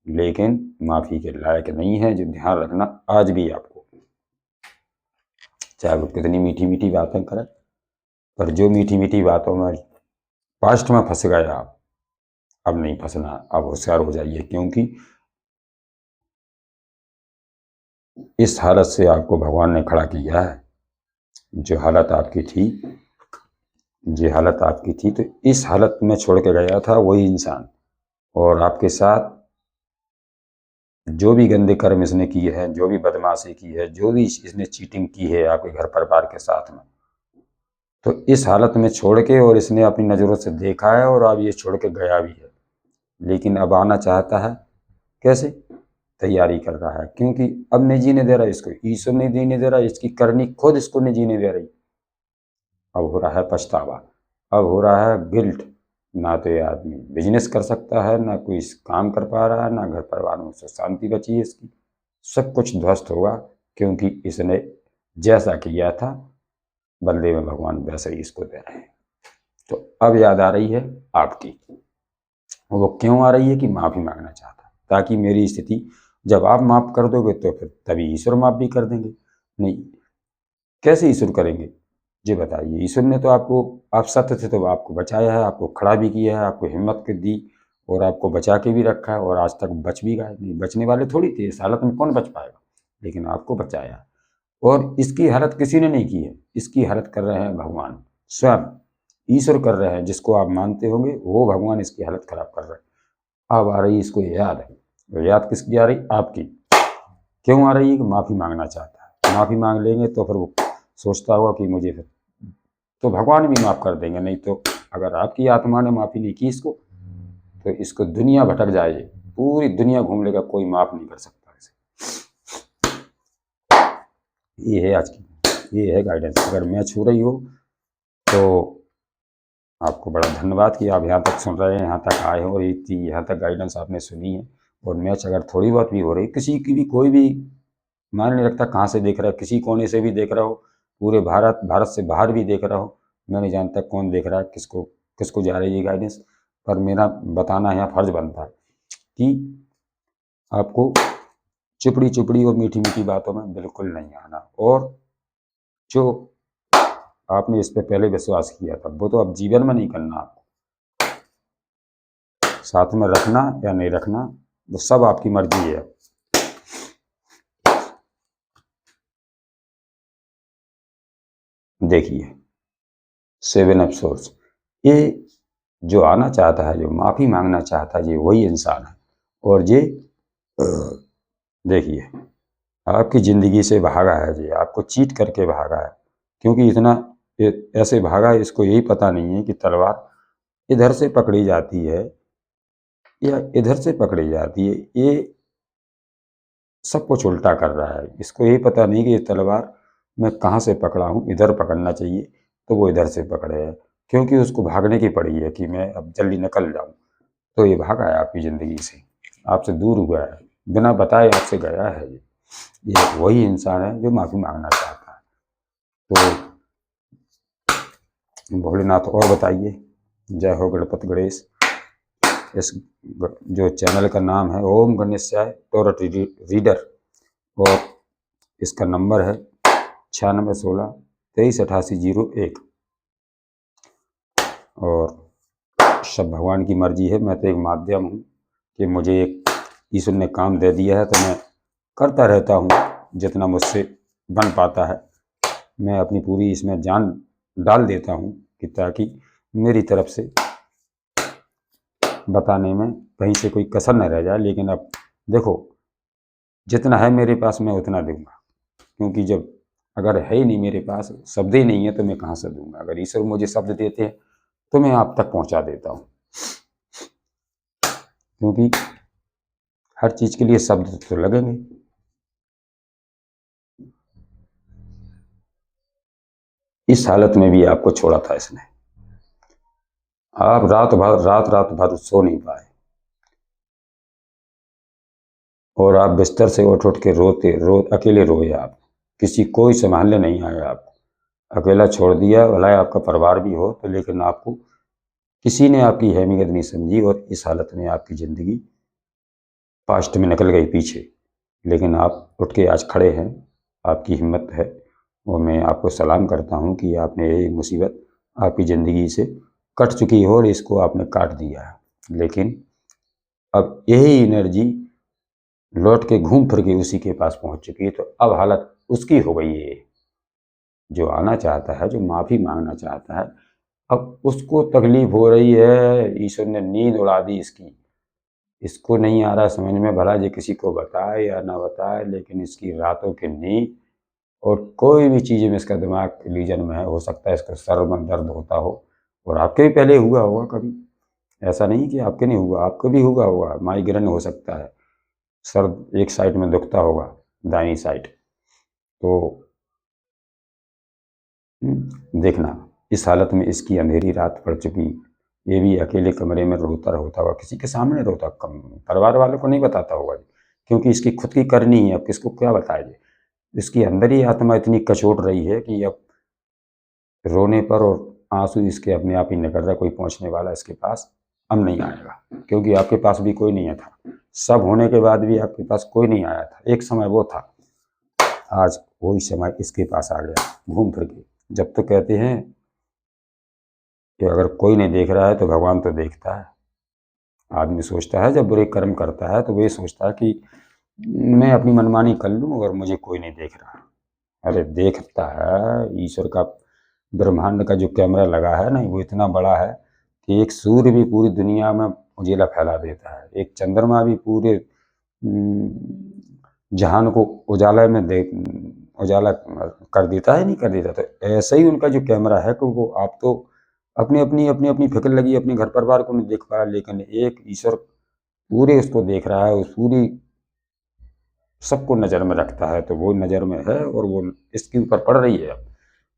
लेकिन माफ़ी के लायक नहीं है। जो ध्यान रखना आज भी आपको, चाहे वो कितनी मीठी मीठी बातें करें, पर जो मीठी मीठी बातों में पास्ट में फंस गए आप, अब नहीं फंसना, अब होशियार हो जाइए, क्योंकि इस हालत से आपको भगवान ने खड़ा किया है। जो हालत आपकी थी, तो इस हालत में छोड़ के गया था वही इंसान, और आपके साथ जो भी गंदे कर्म इसने किए हैं, जो भी बदमाशी की है, जो भी इसने चीटिंग की है आपके घर परिवार के साथ में, तो इस हालत में छोड़ के, और इसने अपनी नज़रों से देखा है और अब ये छोड़ के गया भी है। लेकिन अब आना चाहता है, कैसे? तैयारी कर रहा है, क्योंकि अब नहीं जीने दे रहा इसको, ईश्वर नहीं जीने दे रहा, इसकी करनी खुद इसको नहीं जीने दे रही। अब हो रहा है पछतावा, अब हो रहा है गिल्ट। ना तो ये आदमी बिजनेस कर सकता है, ना कोई काम कर पा रहा है, ना घर परिवार में सुख शांति बची है इसकी, सब कुछ ध्वस्त होगा, क्योंकि इसने जैसा किया था बदले में भगवान वैसे ही इसको दे रहे हैं। तो अब याद आ रही है आपकी, वो क्यों आ रही है? कि माफ़ी मांगना चाहता है, ताकि मेरी स्थिति जब आप माफ़ कर दोगे तो फिर तभी ईश्वर माफ़ भी कर देंगे। नहीं, कैसे ईश्वर करेंगे जी बताइए? ईश्वर ने तो आपको, आप सत्य थे तो आपको बचाया है, आपको खड़ा भी किया है, आपको हिम्मत दी और आपको बचा के भी रखा है, और आज तक बच भी गए। नहीं बचने वाले थोड़ी थे, इस हालत में कौन बच पाएगा, लेकिन आपको बचाया। और इसकी हालत किसी ने नहीं की है, इसकी हालत कर रहे हैं भगवान स्वयं, ईश्वर कर रहे हैं। जिसको आप मानते होंगे वो भगवान इसकी हालत खराब कर रहे हैं। अब आ रही इसको याद है, तो याद किसकी आ रही? आपकी। क्यों आ रही है? कि माफ़ी मांगना चाहता है। माफ़ी मांग लेंगे तो फिर वो सोचता होगा कि मुझे फिर तो भगवान भी माफ़ कर देंगे। नहीं तो अगर आपकी आत्मा ने माफ़ी नहीं की इसको, तो इसको दुनिया भटक जाए, पूरी दुनिया घूम लेगा, कोई माफ़ नहीं कर सकता इसे। ये है आज की, ये है गाइडेंस। अगर मैं छू रही हो तो आपको बड़ा धन्यवाद कि आप यहाँ तक सुन रहे हैं, यहाँ तक आए हो, और यहाँ तक गाइडेंस आपने सुनी है। और मैच अगर थोड़ी बहुत भी हो रही, किसी की भी, कोई भी मायने नहीं रखता कहाँ से देख रहा है, किसी कोने से भी देख रहा हो, पूरे भारत से बाहर भी देख रहा हो, मैं नहीं जानता कौन देख रहा है, किसको किसको जा रही है गाइडेंस, पर मेरा बताना यहाँ फर्ज बनता है कि आपको चिपड़ी चिपड़ी और मीठी मीठी बातों में बिल्कुल नहीं आना। और जो आपने इस पे पहले विश्वास किया था वो तो अब जीवन में नहीं करना, आपको साथ में रखना या नहीं रखना वो सब आपकी मर्जी है। देखिए 7 ऑफ सोर्स, ये जो आना चाहता है, जो माफ़ी मांगना चाहता है, ये वही इंसान है। और ये देखिए आपकी ज़िंदगी से भागा है, ये आपको चीट करके भागा है, क्योंकि इतना ऐसे भागा, इसको यही पता नहीं है कि तलवार इधर से पकड़ी जाती है या इधर से पकड़ी जाती है। ये सब कुछ उल्टा कर रहा है, इसको यही पता नहीं कि ये तलवार मैं कहाँ से पकड़ा हूँ, इधर पकड़ना चाहिए तो वो इधर से पकड़े है, क्योंकि उसको भागने की पड़ी है कि मैं अब जल्दी निकल जाऊँ। तो ये भागा है आपकी ज़िंदगी से, आपसे दूर हुआ है, बिना बताए आपसे गया है। ये वही इंसान है जो माफ़ी मांगना चाहता है। तो भोलेनाथ और बताइए। जय हो गणपति गणेश। इस जो चैनल का नाम है ओम गणेशाय टोरट रीडर, और इसका नंबर है 9616 238801। और सब भगवान की मर्जी है। मैं तो एक माध्यम हूँ कि मुझे एक ईश्वर ने काम दे दिया है, तो मैं करता रहता हूँ जितना मुझसे बन पाता है। मैं अपनी पूरी इसमें जान डाल देता हूँ कि ताकि मेरी तरफ से बताने में कहीं से कोई कसर न रह जाए। लेकिन अब देखो, जितना है मेरे पास मैं उतना दूंगा, क्योंकि जब अगर है ही नहीं मेरे पास, शब्द ही नहीं है, तो मैं कहाँ से दूंगा। अगर ईश्वर मुझे शब्द देते हैं तो मैं आप तक पहुंचा देता हूँ, क्योंकि हर चीज के लिए शब्द तो लगेंगे। इस हालत में भी आपको छोड़ा था इसने। आप रात भर सो नहीं पाए, और आप बिस्तर से उठ उठ के अकेले रोए आप। किसी कोई संभालने नहीं आया आपको, अकेला छोड़ दिया। भला आपका परिवार भी हो तो, लेकिन आपको किसी ने आपकी अहमियत नहीं समझी, और इस हालत में आपकी ज़िंदगी पास्ट में निकल गई पीछे। लेकिन आप उठ के आज खड़े हैं, आपकी हिम्मत है, और मैं आपको सलाम करता हूँ कि आपने ये मुसीबत आपकी ज़िंदगी से कट चुकी हो और इसको आपने काट दिया है। लेकिन अब यही एनर्जी लौट के घूम फिर के उसी के पास पहुँच चुकी है, तो अब हालत उसकी हो गई है। जो आना चाहता है, जो माफ़ी मांगना चाहता है, अब उसको तकलीफ हो रही है। ईश्वर ने नींद उड़ा दी इसकी। इसको नहीं आ रहा समझ में, भला ये किसी को बताए या ना बताए, लेकिन इसकी रातों की नींद और कोई भी चीज़ में इसका दिमाग लीजन में है। हो सकता है इसको सर में दर्द होता हो, और आपके भी पहले हुआ होगा कभी। ऐसा नहीं कि आपके नहीं हुआ, आपको भी हुआ होगा। माइग्रेन हो सकता है, सर एक साइड में दुखता होगा, दाहिनी साइड। तो देखना, इस हालत में इसकी अंधेरी रात पड़ चुकी, ये भी अकेले कमरे में रोता होगा, किसी के सामने रोता, कम परिवार वालों को नहीं बताता होगा, क्योंकि इसकी खुद की करनी है। अब किसको क्या बताए? इसकी अंदर ही आत्मा इतनी कचोट रही है कि अब रोने पर और आंसू इसके अपने आप ही निकल रहा। कोई पहुंचने वाला इसके पास अब नहीं आएगा, क्योंकि आपके पास भी कोई नहीं था। सब होने के बाद भी आपके पास कोई नहीं आया था। एक समय वो था, आज वही समय इसके पास आ गया घूम फिर के। जब तो कहते हैं कि अगर कोई नहीं देख रहा है तो भगवान तो देखता है। आदमी सोचता है जब बुरे कर्म करता है तो वो सोचता है कि मैं अपनी मनमानी कर लूँ और मुझे कोई नहीं देख रहा। अरे देखता है। ईश्वर का ब्रह्मांड का जो कैमरा लगा है ना, वो इतना बड़ा है कि एक सूर्य भी पूरी दुनिया में उजियाला फैला देता है। एक चंद्रमा भी पूरे जहान को उजाला कर देता है, नहीं कर देता। तो ऐसा ही उनका जो कैमरा है कि वो आप तो अपनी फिक्र लगी अपने घर परिवार को नहीं देख पा रहा, लेकिन एक ईश्वर पूरे उसको देख रहा है। उस पूरी सबको नज़र में रखता है, तो वो नज़र में है और वो इसके ऊपर पड़ रही है अब,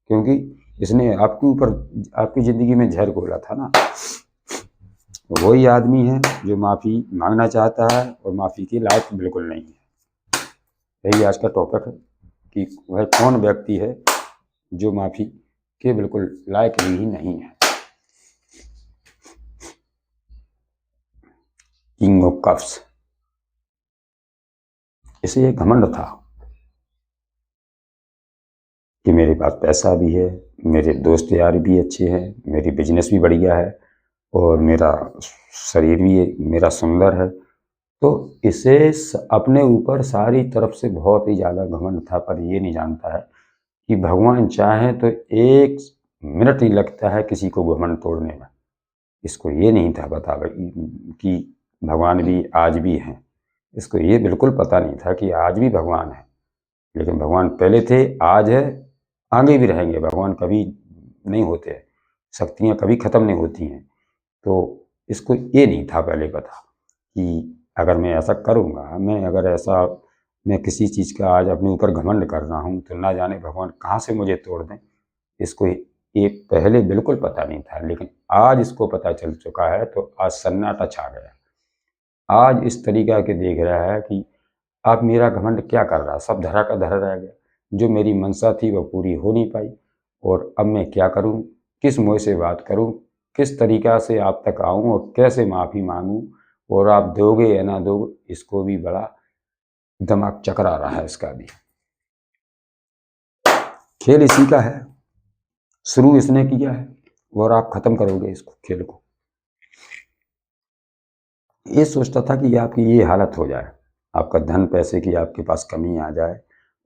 क्योंकि इसने आपके ऊपर आपकी ज़िंदगी में जहर घोला था ना। वही आदमी है जो माफ़ी मांगना चाहता है और माफ़ी की लायक बिल्कुल नहीं है। यही आज का टॉपिक है कि वह कौन व्यक्ति है जो माफ़ी के बिल्कुल लायक ही नहीं है। किंग ऑफ कप्स, इसे ये घमंड था कि मेरे पास पैसा भी है, मेरे दोस्त यार भी अच्छे हैं, मेरी बिजनेस भी बढ़िया है, और मेरा शरीर भी मेरा सुंदर है। तो इसे अपने ऊपर सारी तरफ से बहुत ही ज़्यादा घमंड था, पर ये नहीं जानता है कि भगवान चाहे तो एक मिनट नहीं लगता है किसी को घमंड तोड़ने में। इसको ये नहीं था पता कि भगवान भी आज भी हैं। इसको ये बिल्कुल पता नहीं था कि आज भी भगवान है। लेकिन भगवान पहले थे, आज है, आगे भी रहेंगे। भगवान कभी नहीं होते, शक्तियाँ कभी ख़त्म नहीं होती हैं। तो इसको ये नहीं था पहले पता कि अगर मैं ऐसा करूँगा, मैं किसी चीज़ का आज अपने ऊपर घमंड कर रहा हूँ, तो ना जाने भगवान कहाँ से मुझे तोड़ दें। इसको ये पहले बिल्कुल पता नहीं था, लेकिन आज इसको पता चल चुका है, तो आज सन्नाटा छा गया। आज इस तरीका के देख रहा है कि अब मेरा घमंड क्या कर रहा, सब धरा का धरा रह गया। जो मेरी मंशा थी वो पूरी हो नहीं पाई, और अब मैं क्या करूं, किस मुँह से बात करूं, किस तरीका से आप तक आऊं और कैसे माफ़ी मांगूं, और आप दोगे या ना दोगे, इसको भी बड़ा दिमाग चकरा रहा है। इसका भी खेल इसी का है, शुरू इसने किया है और आप खत्म करोगे इसको, खेल को। ये सोचता था कि आपकी ये हालत हो जाए, आपका धन पैसे की आपके पास कमी आ जाए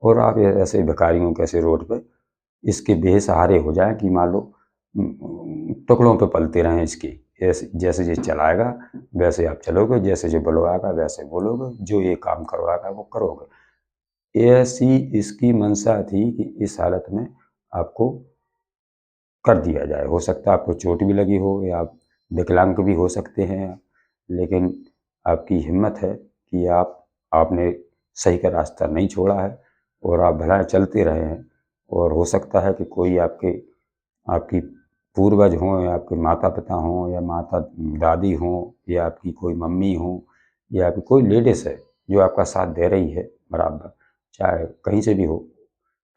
और आप ऐसे भिखारियों कैसे रोड पे इसके बेसहारे हो जाए कि मान लो टुकड़ों पे पलते रहें इसके। ऐसे जैसे ये चलाएगा वैसे आप चलोगे, जैसे जो बुलवाएगा वैसे बोलोगे, जो ये काम करवाएगा वो करोगे। ऐसी इसकी मंशा थी कि इस हालत में आपको कर दिया जाए। हो सकता है आपको चोट भी लगी हो या आप विकलांग भी हो सकते हैं, लेकिन आपकी हिम्मत है कि आपने सही का रास्ता नहीं छोड़ा है और आप भला चलते रहे हैं। और हो सकता है कि कोई आपकी पूर्वज हों या आपके माता पिता हों या माता दादी हों या आपकी कोई मम्मी हो या आपकी कोई लेडीज़ है जो आपका साथ दे रही है बराबर, चाहे कहीं से भी हो,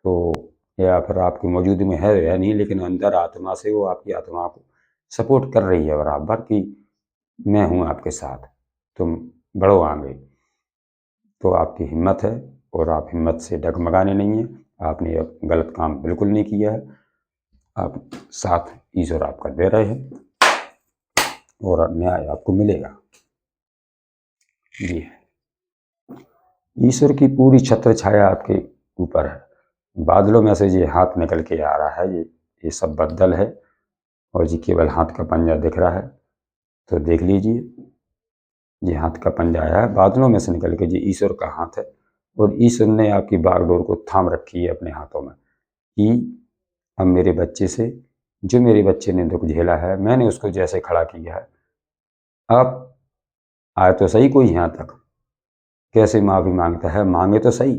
तो या फिर आपकी मौजूदगी में है या नहीं, लेकिन अंदर आत्मा से वो आपकी आत्मा को सपोर्ट कर रही है बराबर कि मैं हूँ आपके साथ, तुम बढ़ो आगे। तो आपकी हिम्मत है और आप हिम्मत से डगमगाने नहीं है। आपने अब गलत काम बिल्कुल नहीं किया है, आप साथ ईश्वर आपका दे रहे हैं और न्याय आपको मिलेगा। जी, ईश्वर की पूरी छत्र छाया आपके ऊपर है। बादलों में से ये हाथ निकल के आ रहा है, ये सब बदल है और जी केवल हाथ का पंजा दिख रहा है। तो देख लीजिए, ये हाथ का पंजा आया है बादलों में से निकल के, जी ईश्वर का हाथ है और ईश्वर ने आपकी बागडोर को थाम रखी है अपने हाथों में कि अब मेरे बच्चे से, जो मेरे बच्चे ने दुख झेला है, मैंने उसको जैसे खड़ा किया है, अब आए तो सही कोई यहाँ तक, कैसे माफ़ी मांगता है, मांगे तो सही,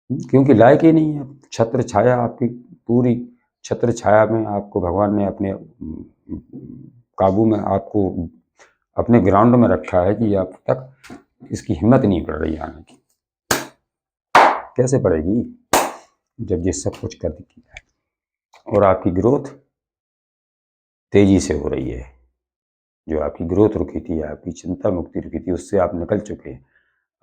क्योंकि लायक ही नहीं है। छत्र छाया आपकी पूरी छत्र छाया में आपको भगवान ने अपने काबू में, आपको अपने ग्राउंड में रखा है कि आप तक इसकी हिम्मत नहीं पड़ रही आने की। कैसे पड़ेगी जब ये सब कुछ कर दिया है। और आपकी ग्रोथ तेजी से हो रही है। जो आपकी ग्रोथ रुकी थी, आपकी चिंता मुक्ति रुकी थी, उससे आप निकल चुके हैं।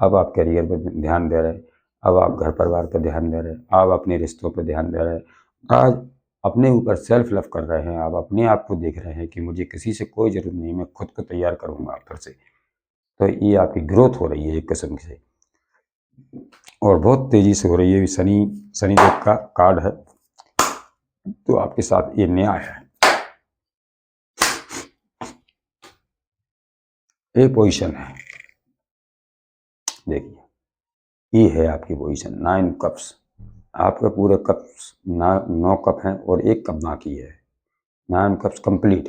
अब आप करियर पर ध्यान दे रहे हैं, अब आप घर परिवार पर ध्यान दे रहे हैं, आप अपने रिश्तों पर ध्यान दे रहे हैं, आज अपने ऊपर सेल्फ लव कर रहे हैं, आप अपने आप को देख रहे हैं कि मुझे किसी से कोई जरूरत नहीं, मैं खुद को तैयार करूँगा फिर से। तो ये आपकी ग्रोथ हो रही है एक किस्म से और बहुत तेजी से हो रही है। शनिदेव का कार्ड है, तो आपके साथ ये न्याय है। ये पोजीशन है, देखिए ये है आपकी पोजीशन। 9 कप्स, आपके पूरे कप्स 9 कप हैं और एक कप बाकी है। 9 कप्स कंप्लीट,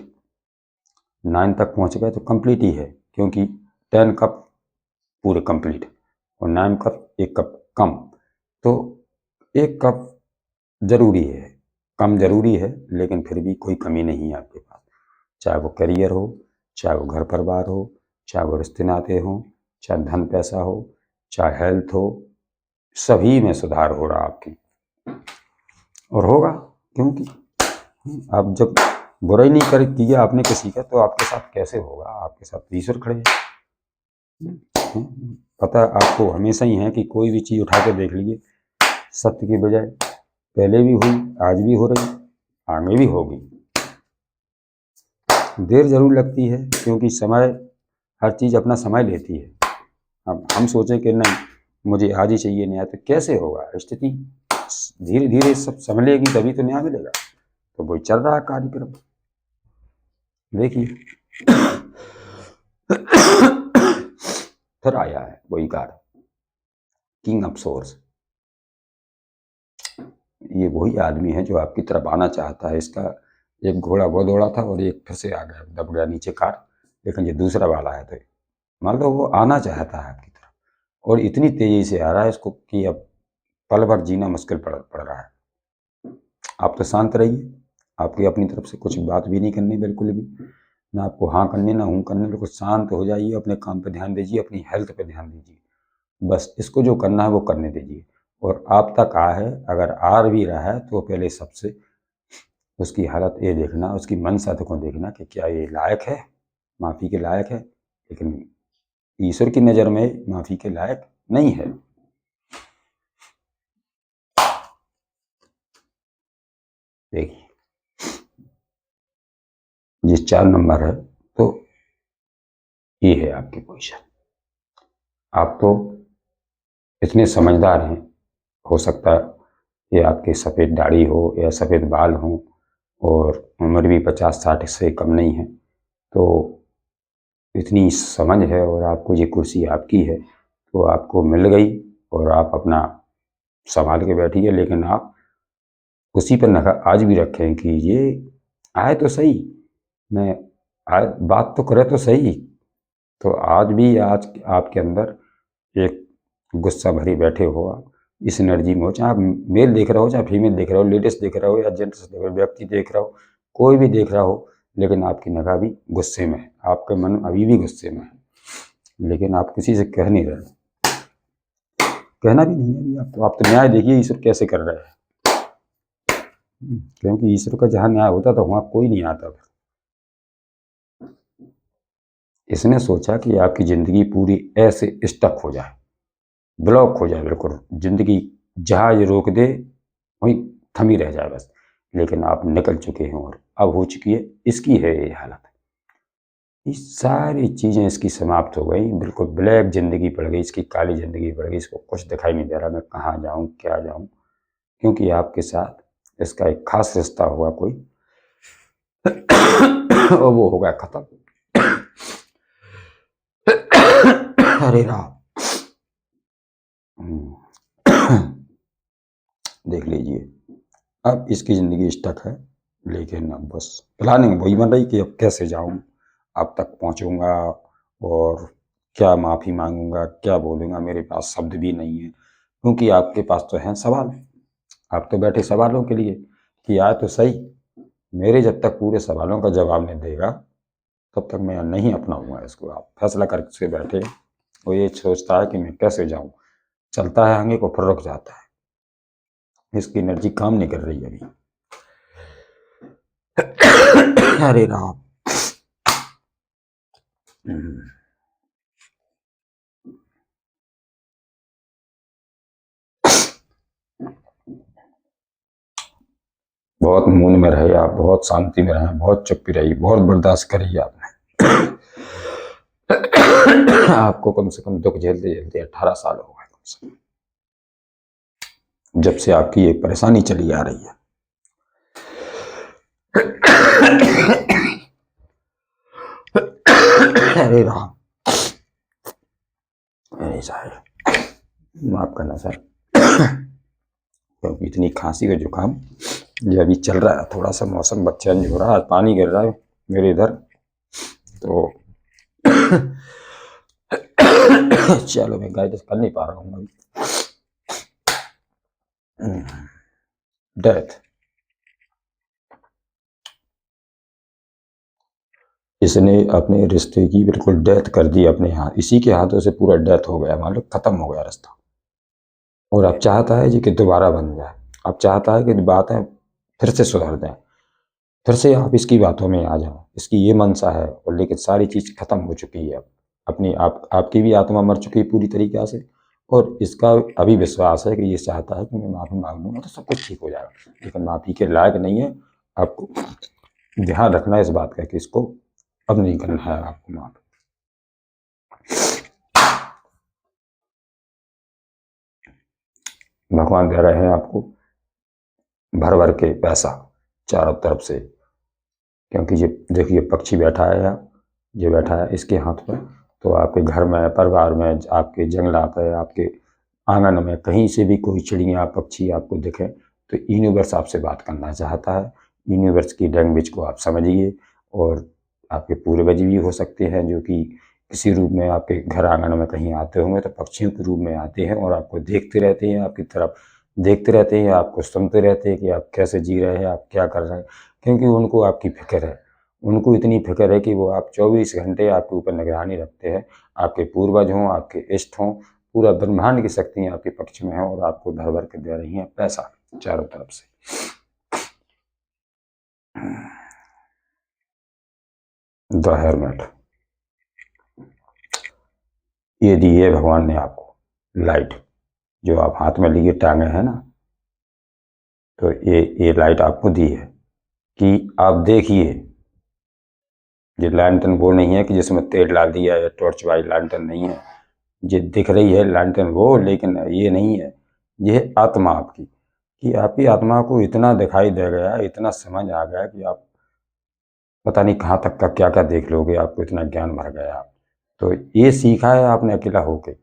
9 तक पहुंच गए तो कंप्लीट ही है, क्योंकि 10 कप पूरे कंप्लीट और 9 कप एक कप कम, तो एक कप जरूरी है, कम जरूरी है, लेकिन फिर भी कोई कमी नहीं है आपके पास। चाहे वो करियर हो, चाहे वो घर परिवार हो, चाहे वो रिश्ते नाते हो, चाहे धन पैसा हो, चाहे हेल्थ हो, सभी में सुधार हो रहा आपकी और होगा। क्योंकि आप जब बुराई नहीं कर किया आपने किसी का, तो आपके साथ कैसे होगा, आपके साथ ईश्वर खड़े हैं। पता आपको हमेशा ही है कि कोई भी चीज़ उठा के देख लीजिए, सत्य की बजाय पहले भी हुई, आज भी हो रही, आगे भी होगी। देर जरूर लगती है, क्योंकि समय, हर चीज़ अपना समय लेती है। अब हम सोचें कि नहीं मुझे आज ही चाहिए न्याय, तो कैसे होगा। स्थिति धीरे धीरे सब संभलेगी तभी तो न्याय मिलेगा। तो वही चल रहा है कार्यक्रम, देखिए। फिर आया है वही कार्ड, किंग ऑफ सोर्स। ये वही आदमी है जो आपकी तरफ आना चाहता है। इसका एक घोड़ा वो दौड़ा था और एक फिर से आ गया, दब गया नीचे कार, लेकिन ये दूसरा वाला है। तो मान लो वो आना चाहता है आपकी तरफ और इतनी तेजी से आ रहा है इसको कि अब पल भर जीना मुश्किल पड़ रहा है। आप तो शांत रहिए, आपकी अपनी तरफ से कुछ बात भी नहीं करनी बिल्कुल भी, ना आपको हाँ करनी ना हूँ करनी, बिल्कुल शांत हो जाइए, अपने काम पे ध्यान दीजिए, अपनी हेल्थ पे ध्यान दीजिए। बस इसको जो करना है वो करने दीजिए। और आप तक आ है, अगर आ भी रहा है तो पहले सबसे उसकी हालत ये देखना, उसकी मनसा को देखना कि क्या ये लायक है, माफ़ी के लायक है। लेकिन ईश्वर की नज़र में माफ़ी के लायक नहीं है। देखिए ये 4 नंबर है, तो ये है आपकी पोजीशन। आप तो इतने समझदार हैं, हो सकता है ये आपकी सफ़ेद दाढ़ी हो या सफ़ेद बाल हो और उम्र भी 50-60 से कम नहीं है, तो इतनी समझ है और आपको ये कुर्सी आपकी है तो आपको मिल गई और आप अपना संभाल के बैठिए। लेकिन आप उसी पर नज़र आज भी रखें कि ये आए तो सही, मैं आए बात तो करे तो सही। तो आज भी आज आपके अंदर एक गुस्सा भरी बैठे हो आप, इस एनर्जी में हो, चाहे आप मेल देख रहे हो चाहे फीमेल देख रहे हो, लेडीज देख रहे हो या जेंट्स देख रहे हो, व्यक्ति देख रहे हो, कोई भी देख रहा हो, लेकिन आपकी निगाह भी गुस्से में है, आपका मन अभी भी गुस्से में है, लेकिन आप किसी से कह नहीं रहे, कहना भी नहीं है अभी आपको। आप तो न्याय देखिए ईश्वर कैसे कर रहे हैं, क्योंकि ईश्वर का जहाँ न्याय होता तो वहाँ कोई नहीं आता। इसने सोचा कि आपकी ज़िंदगी पूरी ऐसे स्टक हो जाए, ब्लॉक हो जाए, बिल्कुल ज़िंदगी जहाज रोक दे वहीं थमी रह जाए बस। लेकिन आप निकल चुके हैं और अब हो चुकी है इसकी है ये हालत। ये सारी चीज़ें इसकी समाप्त हो गई, बिल्कुल ब्लैक ज़िंदगी पड़ गई, इसकी काली ज़िंदगी पड़ गई। इसको कुछ दिखाई नहीं दे रहा मैं कहाँ जाऊँ क्या जाऊँ, क्योंकि आपके साथ इसका एक खास रिश्ता हुआ कोई और वो हो गया खत्म। अरे राम, देख लीजिए अब इसकी ज़िंदगी स्टक है। लेकिन अब बस प्लानिंग वही बन रही कि अब कैसे जाऊं, अब तक पहुंचूंगा और क्या माफ़ी मांगूंगा, क्या बोलूंगा, मेरे पास शब्द भी नहीं है, क्योंकि आपके पास तो हैं सवाल। आप तो बैठे सवालों के लिए कि आए तो सही। मेरे जब तक पूरे सवालों का जवाब नहीं देगा तब तक मैं नहीं अपनाऊंगा इसको। आप फैसला करके बैठे, वो ये सोचता है कि मैं कैसे जाऊं, चलता है आगे को फिर रुक जाता है, इसकी एनर्जी काम नहीं कर रही अभी। अरे राम, बहुत मूड में रहे आप, बहुत शांति में रहे, बहुत चुप्पी रही, बहुत बर्दाश्त करी आपने। आपको कम से कम दुख झेलते झेलते 18 साल हो गए कम से कम, जब से आपकी ये परेशानी चली आ रही है। अरे राम, अरे साहब माफ करना सर, क्योंकि इतनी खांसी का जुकाम ये अभी चल रहा है, थोड़ा सा मौसम चेंज हो रहा है, पानी गिर रहा है मेरे इधर तो चलो मैं गाइडेंस कर नहीं पा रहा हूँ अभी। डेथ, इसने अपने रिश्ते की बिल्कुल डेथ कर दी अपने हाथ, इसी के हाथों से पूरा डेथ हो गया, मान लो खत्म हो गया रिश्ता। और अब चाहता है जी कि दोबारा बन जाए, अब चाहता है कि बातें फिर से सुधर दें, फिर से आप इसकी बातों में आ जाओ, इसकी ये मनसा है। और लेकिन सारी चीज़ खत्म हो चुकी है, अब अपनी आपकी भी आत्मा मर चुकी है पूरी तरीके से, और इसका अभी विश्वास है कि ये चाहता है कि मैं माफ़ी मांग लूँगा तो सब कुछ ठीक हो जाएगा, लेकिन माफ़ी के लायक नहीं है। आपको ध्यान रखना है इस बात का कि इसको अब नहीं करना है आपको माफ़। भगवान दे रहे हैं आपको भर भर के पैसा चारों तरफ से, क्योंकि ये देखिए पक्षी बैठा है, ये बैठा है इसके हाथ पर, तो आपके घर में, परिवार में, आपके जंगलात है, आपके आंगन में कहीं से भी कोई चिड़िया पक्षी आपको दिखे तो यूनिवर्स आपसे बात करना चाहता है। यूनिवर्स की लैंग्वेज को आप समझिए। और आपके पूर्वज भी हो सकते हैं जो कि किसी रूप में आपके घर आंगन में कहीं आते होंगे, तो पक्षियों के रूप में आते हैं और आपको देखते रहते हैं, आपकी तरफ देखते रहते हैं, आपको सुनते रहते हैं कि आप कैसे जी रहे हैं, आप क्या कर रहे हैं, क्योंकि उनको आपकी फिक्र है। उनको इतनी फिक्र है कि वो आप 24 घंटे आपके ऊपर निगरानी रखते हैं। आपके पूर्वज हों, आपके इष्ट हों, पूरा ब्रह्मांड की शक्तियाँ आपके पक्ष में हैं और आपको भर भर के दे रही हैं पैसा चारों तरफ से। द हेलमेट, ये दी है भगवान ने आपको लाइट, जो आप हाथ में लिए टांगे हैं ना, तो ये लाइट आपको दी है कि आप देखिए ये लैंटर्न वो नहीं है कि जिसमें तेल डाल दिया या टॉर्च वाली लैंटर्न नहीं है। ये दिख रही है लैंटर्न वो, लेकिन ये नहीं है। ये है आत्मा आपकी, कि आपकी आत्मा को इतना दिखाई दे गया, इतना समझ आ गया कि आप पता नहीं कहाँ तक का क्या क्या देख लोगे, आपको इतना ज्ञान भर गया। आप तो ये सीखा है आपने अकेला होके,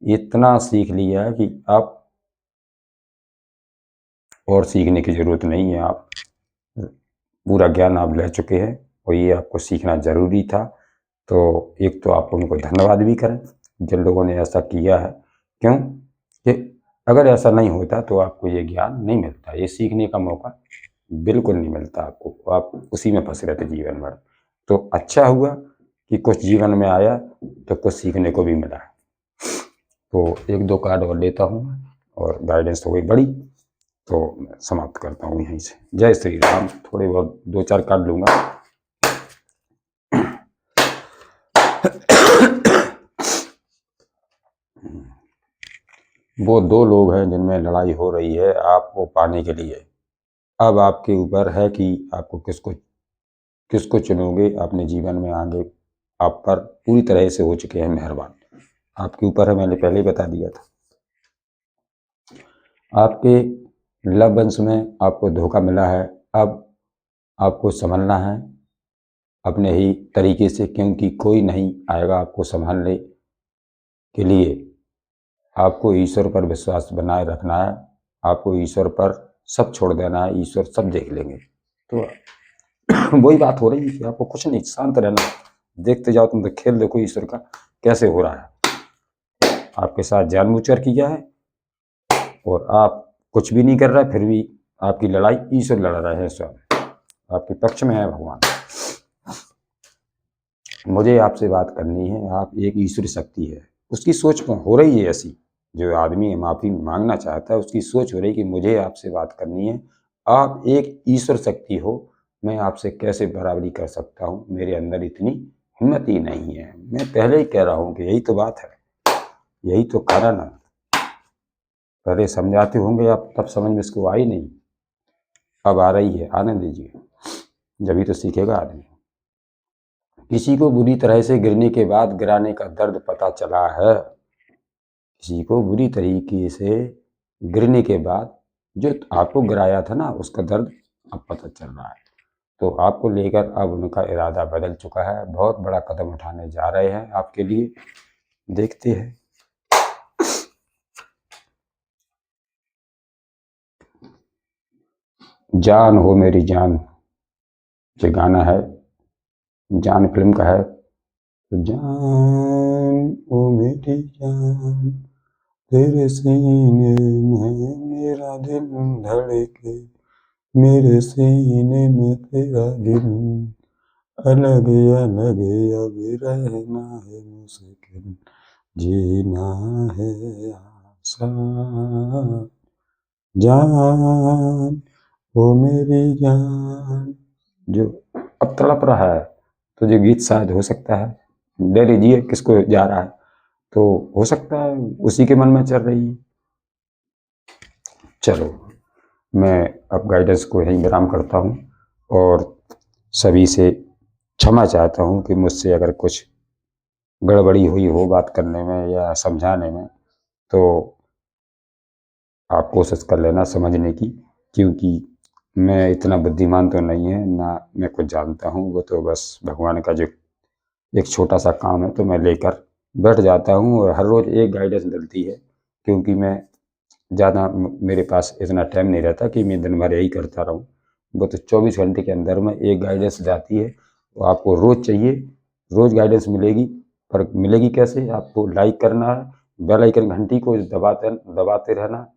इतना सीख लिया है कि आप और सीखने की जरूरत नहीं है। आप पूरा ज्ञान आप ले चुके हैं और ये आपको सीखना जरूरी था। तो एक तो आप उनको धन्यवाद भी करें जिन लोगों ने ऐसा किया है। क्यों कि अगर ऐसा नहीं होता तो आपको ये ज्ञान नहीं मिलता, ये सीखने का मौका बिल्कुल नहीं मिलता आपको, आप उसी में फंसे रहते जीवन भर। तो अच्छा हुआ कि कुछ जीवन में आया तो कुछ सीखने को भी मिला। तो एक दो कार्ड और लेता हूँ और गाइडेंस हो गई बड़ी, तो मैं समाप्त करता हूँ यहीं से। जय श्री राम। थोड़े बहुत दो चार कार्ड लूँगा। वो दो लोग हैं जिनमें लड़ाई हो रही है आपको पाने के लिए। अब आपके ऊपर है कि आपको किसको किसको चुनोगे अपने जीवन में आगे। आप पर पूरी तरह से हो चुके हैं मेहरबान, आपके ऊपर है, मैंने पहले ही बता दिया था। आपके लव वंश में आपको धोखा मिला है। अब आपको संभलना है अपने ही तरीके से, क्योंकि कोई नहीं आएगा आपको संभालने के लिए। आपको ईश्वर पर विश्वास बनाए रखना है, आपको ईश्वर पर सब छोड़ देना है, ईश्वर सब देख लेंगे। तो वही बात हो रही है कि आपको कुछ नहीं, शांत रहना, देखते जाओ, तुम तो खेल देखो ईश्वर का कैसे हो रहा है। आपके साथ जानबूझकर किया है और आप कुछ भी नहीं कर रहे, फिर भी आपकी लड़ाई ईश्वर लड़ रहे हैं, स्वयं आपके पक्ष में है भगवान। मुझे आपसे बात करनी है, आप एक ईश्वरी शक्ति है, उसकी सोच हो रही है ऐसी। जो आदमी माफ़ी मांगना चाहता है उसकी सोच हो रही कि मुझे आपसे बात करनी है, आप एक ईश्वर शक्ति हो, मैं आपसे कैसे बराबरी कर सकता हूँ, मेरे अंदर इतनी हिम्मत ही नहीं है। मैं पहले ही कह रहा हूँ कि यही तो बात है, यही तो कारण है। पहले समझाते होंगे आप, तब समझ में इसको आई नहीं, अब आ रही है, आने दीजिए, जब तो सीखेगा आदमी। किसी को बुरी तरह से गिरने के बाद गिराने का दर्द पता चला है, किसी को बुरी तरीके से गिरने के बाद जो आपको गिराया था ना, उसका दर्द अब पता चल रहा है। तो आपको लेकर अब उनका इरादा बदल चुका है, बहुत बड़ा कदम उठाने जा रहे हैं आपके लिए, देखते हैं। जान हो मेरी जान, जो गाना है जान फिल्म का है। तो जान ओ मेरी जान, तेरे सीने में मेरा दिल धड़के, मेरे सीने में तेरा दिल, अलग अलग अब रहना है मुश्किल, जीना है आसान। जान ओ मेरी जान, जो अब तड़प रहा है, तो जो गीत शायद हो सकता है, ले लीजिए किसको जा रहा है, तो हो सकता है उसी के मन में चल रही है। चलो, मैं अब गाइडेंस को यहीं विराम करता हूँ और सभी से क्षमा चाहता हूँ कि मुझसे अगर कुछ गड़बड़ी हुई हो बात करने में या समझाने में, तो आप कोशिश कर लेना समझने की, क्योंकि मैं इतना बुद्धिमान तो नहीं है ना, मैं कुछ जानता हूँ। वो तो बस भगवान का जो एक छोटा सा काम है तो मैं लेकर बैठ जाता हूँ, और हर रोज़ एक गाइडेंस मिलती है, क्योंकि मैं ज़्यादा मेरे पास इतना टाइम नहीं रहता कि मैं दिन भर यही करता रहूँ। वो तो 24 घंटे के अंदर में एक गाइडेंस जाती है, वो आपको रोज़ चाहिए, रोज़ गाइडेंस मिलेगी। पर मिलेगी कैसे, आपको लाइक करना है, बेल आइकन घंटी को दबाते रहना,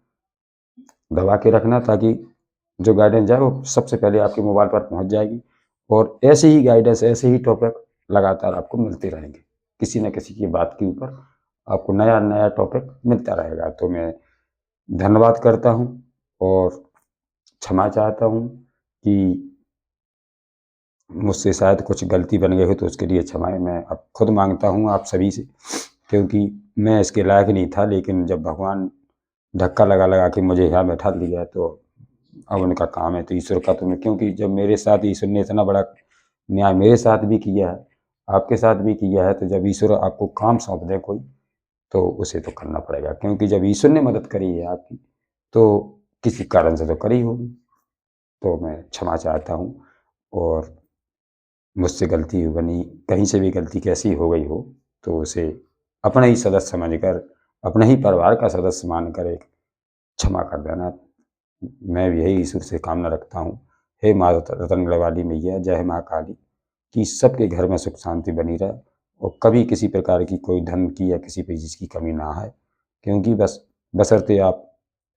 दबा के रखना, ताकि जो गाइडेंस जाए वो सबसे पहले आपके मोबाइल पर पहुंच जाएगी। और ऐसे ही गाइडेंस, ऐसे ही टॉपिक लगातार आपको मिलते रहेंगे, किसी न किसी की बात के ऊपर आपको नया नया टॉपिक मिलता रहेगा। तो मैं धन्यवाद करता हूँ और क्षमा चाहता हूँ कि मुझसे शायद कुछ गलती बन गई हो, तो उसके लिए क्षमा मैं अब खुद मांगता हूँ आप सभी से, क्योंकि मैं इसके लायक नहीं था। लेकिन जब भगवान धक्का लगा लगा के मुझे यहाँ बैठा दिया, तो अब उनका काम है, तो ईश्वर का तो मैं, क्योंकि जब मेरे साथ ईश्वर ने इतना बड़ा न्याय मेरे साथ भी किया है, आपके साथ भी किया है। तो जब ईश्वर आपको काम सौंप दे कोई, तो उसे तो करना पड़ेगा, क्योंकि जब ईश्वर ने मदद करी है आपकी, तो किसी कारण से तो करी होगी। तो मैं क्षमा चाहता हूँ, और मुझसे गलती बनी, कहीं से भी गलती कैसी हो गई हो, तो उसे अपना ही सदस्य समझकर, अपने ही परिवार का सदस्य मानकर एक क्षमा कर देना। मैं भी यही ईश्वर से कामना रखता हूँ। हे माँ रतनगढ़ वाली मैया, जय माँ काली, कि सबके घर में सुख शांति बनी रहे, और कभी किसी प्रकार की कोई धन की या किसी भी चीज़ की कमी ना आए। क्योंकि बशर्ते आप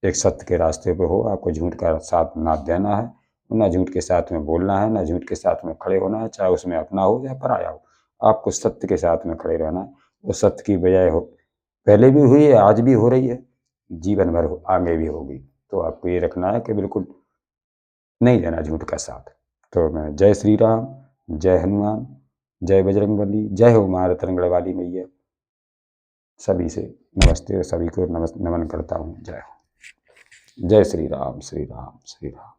एक सत्य के रास्ते पे हो, आपको झूठ का साथ ना देना है, ना झूठ के साथ में बोलना है, ना झूठ के साथ में खड़े होना है, चाहे उसमें अपना हो या पराया हो। आपको सत्य के साथ में खड़े रहना है। वो सत्य की बजाय हो, पहले भी हुई है, आज भी हो रही है, जीवन भर आगे भी होगी। तो आपको ये रखना है कि बिल्कुल नहीं देना झूठ का साथ। तो मैं जय श्री राम, जय हनुमान, जय बजरंगबली, जय हो माँ रतनगढ़ वाली मैया, सभी से नमस्ते और सभी को नमन करता हूँ। जय हो। जय श्री राम, श्री राम, श्री राम।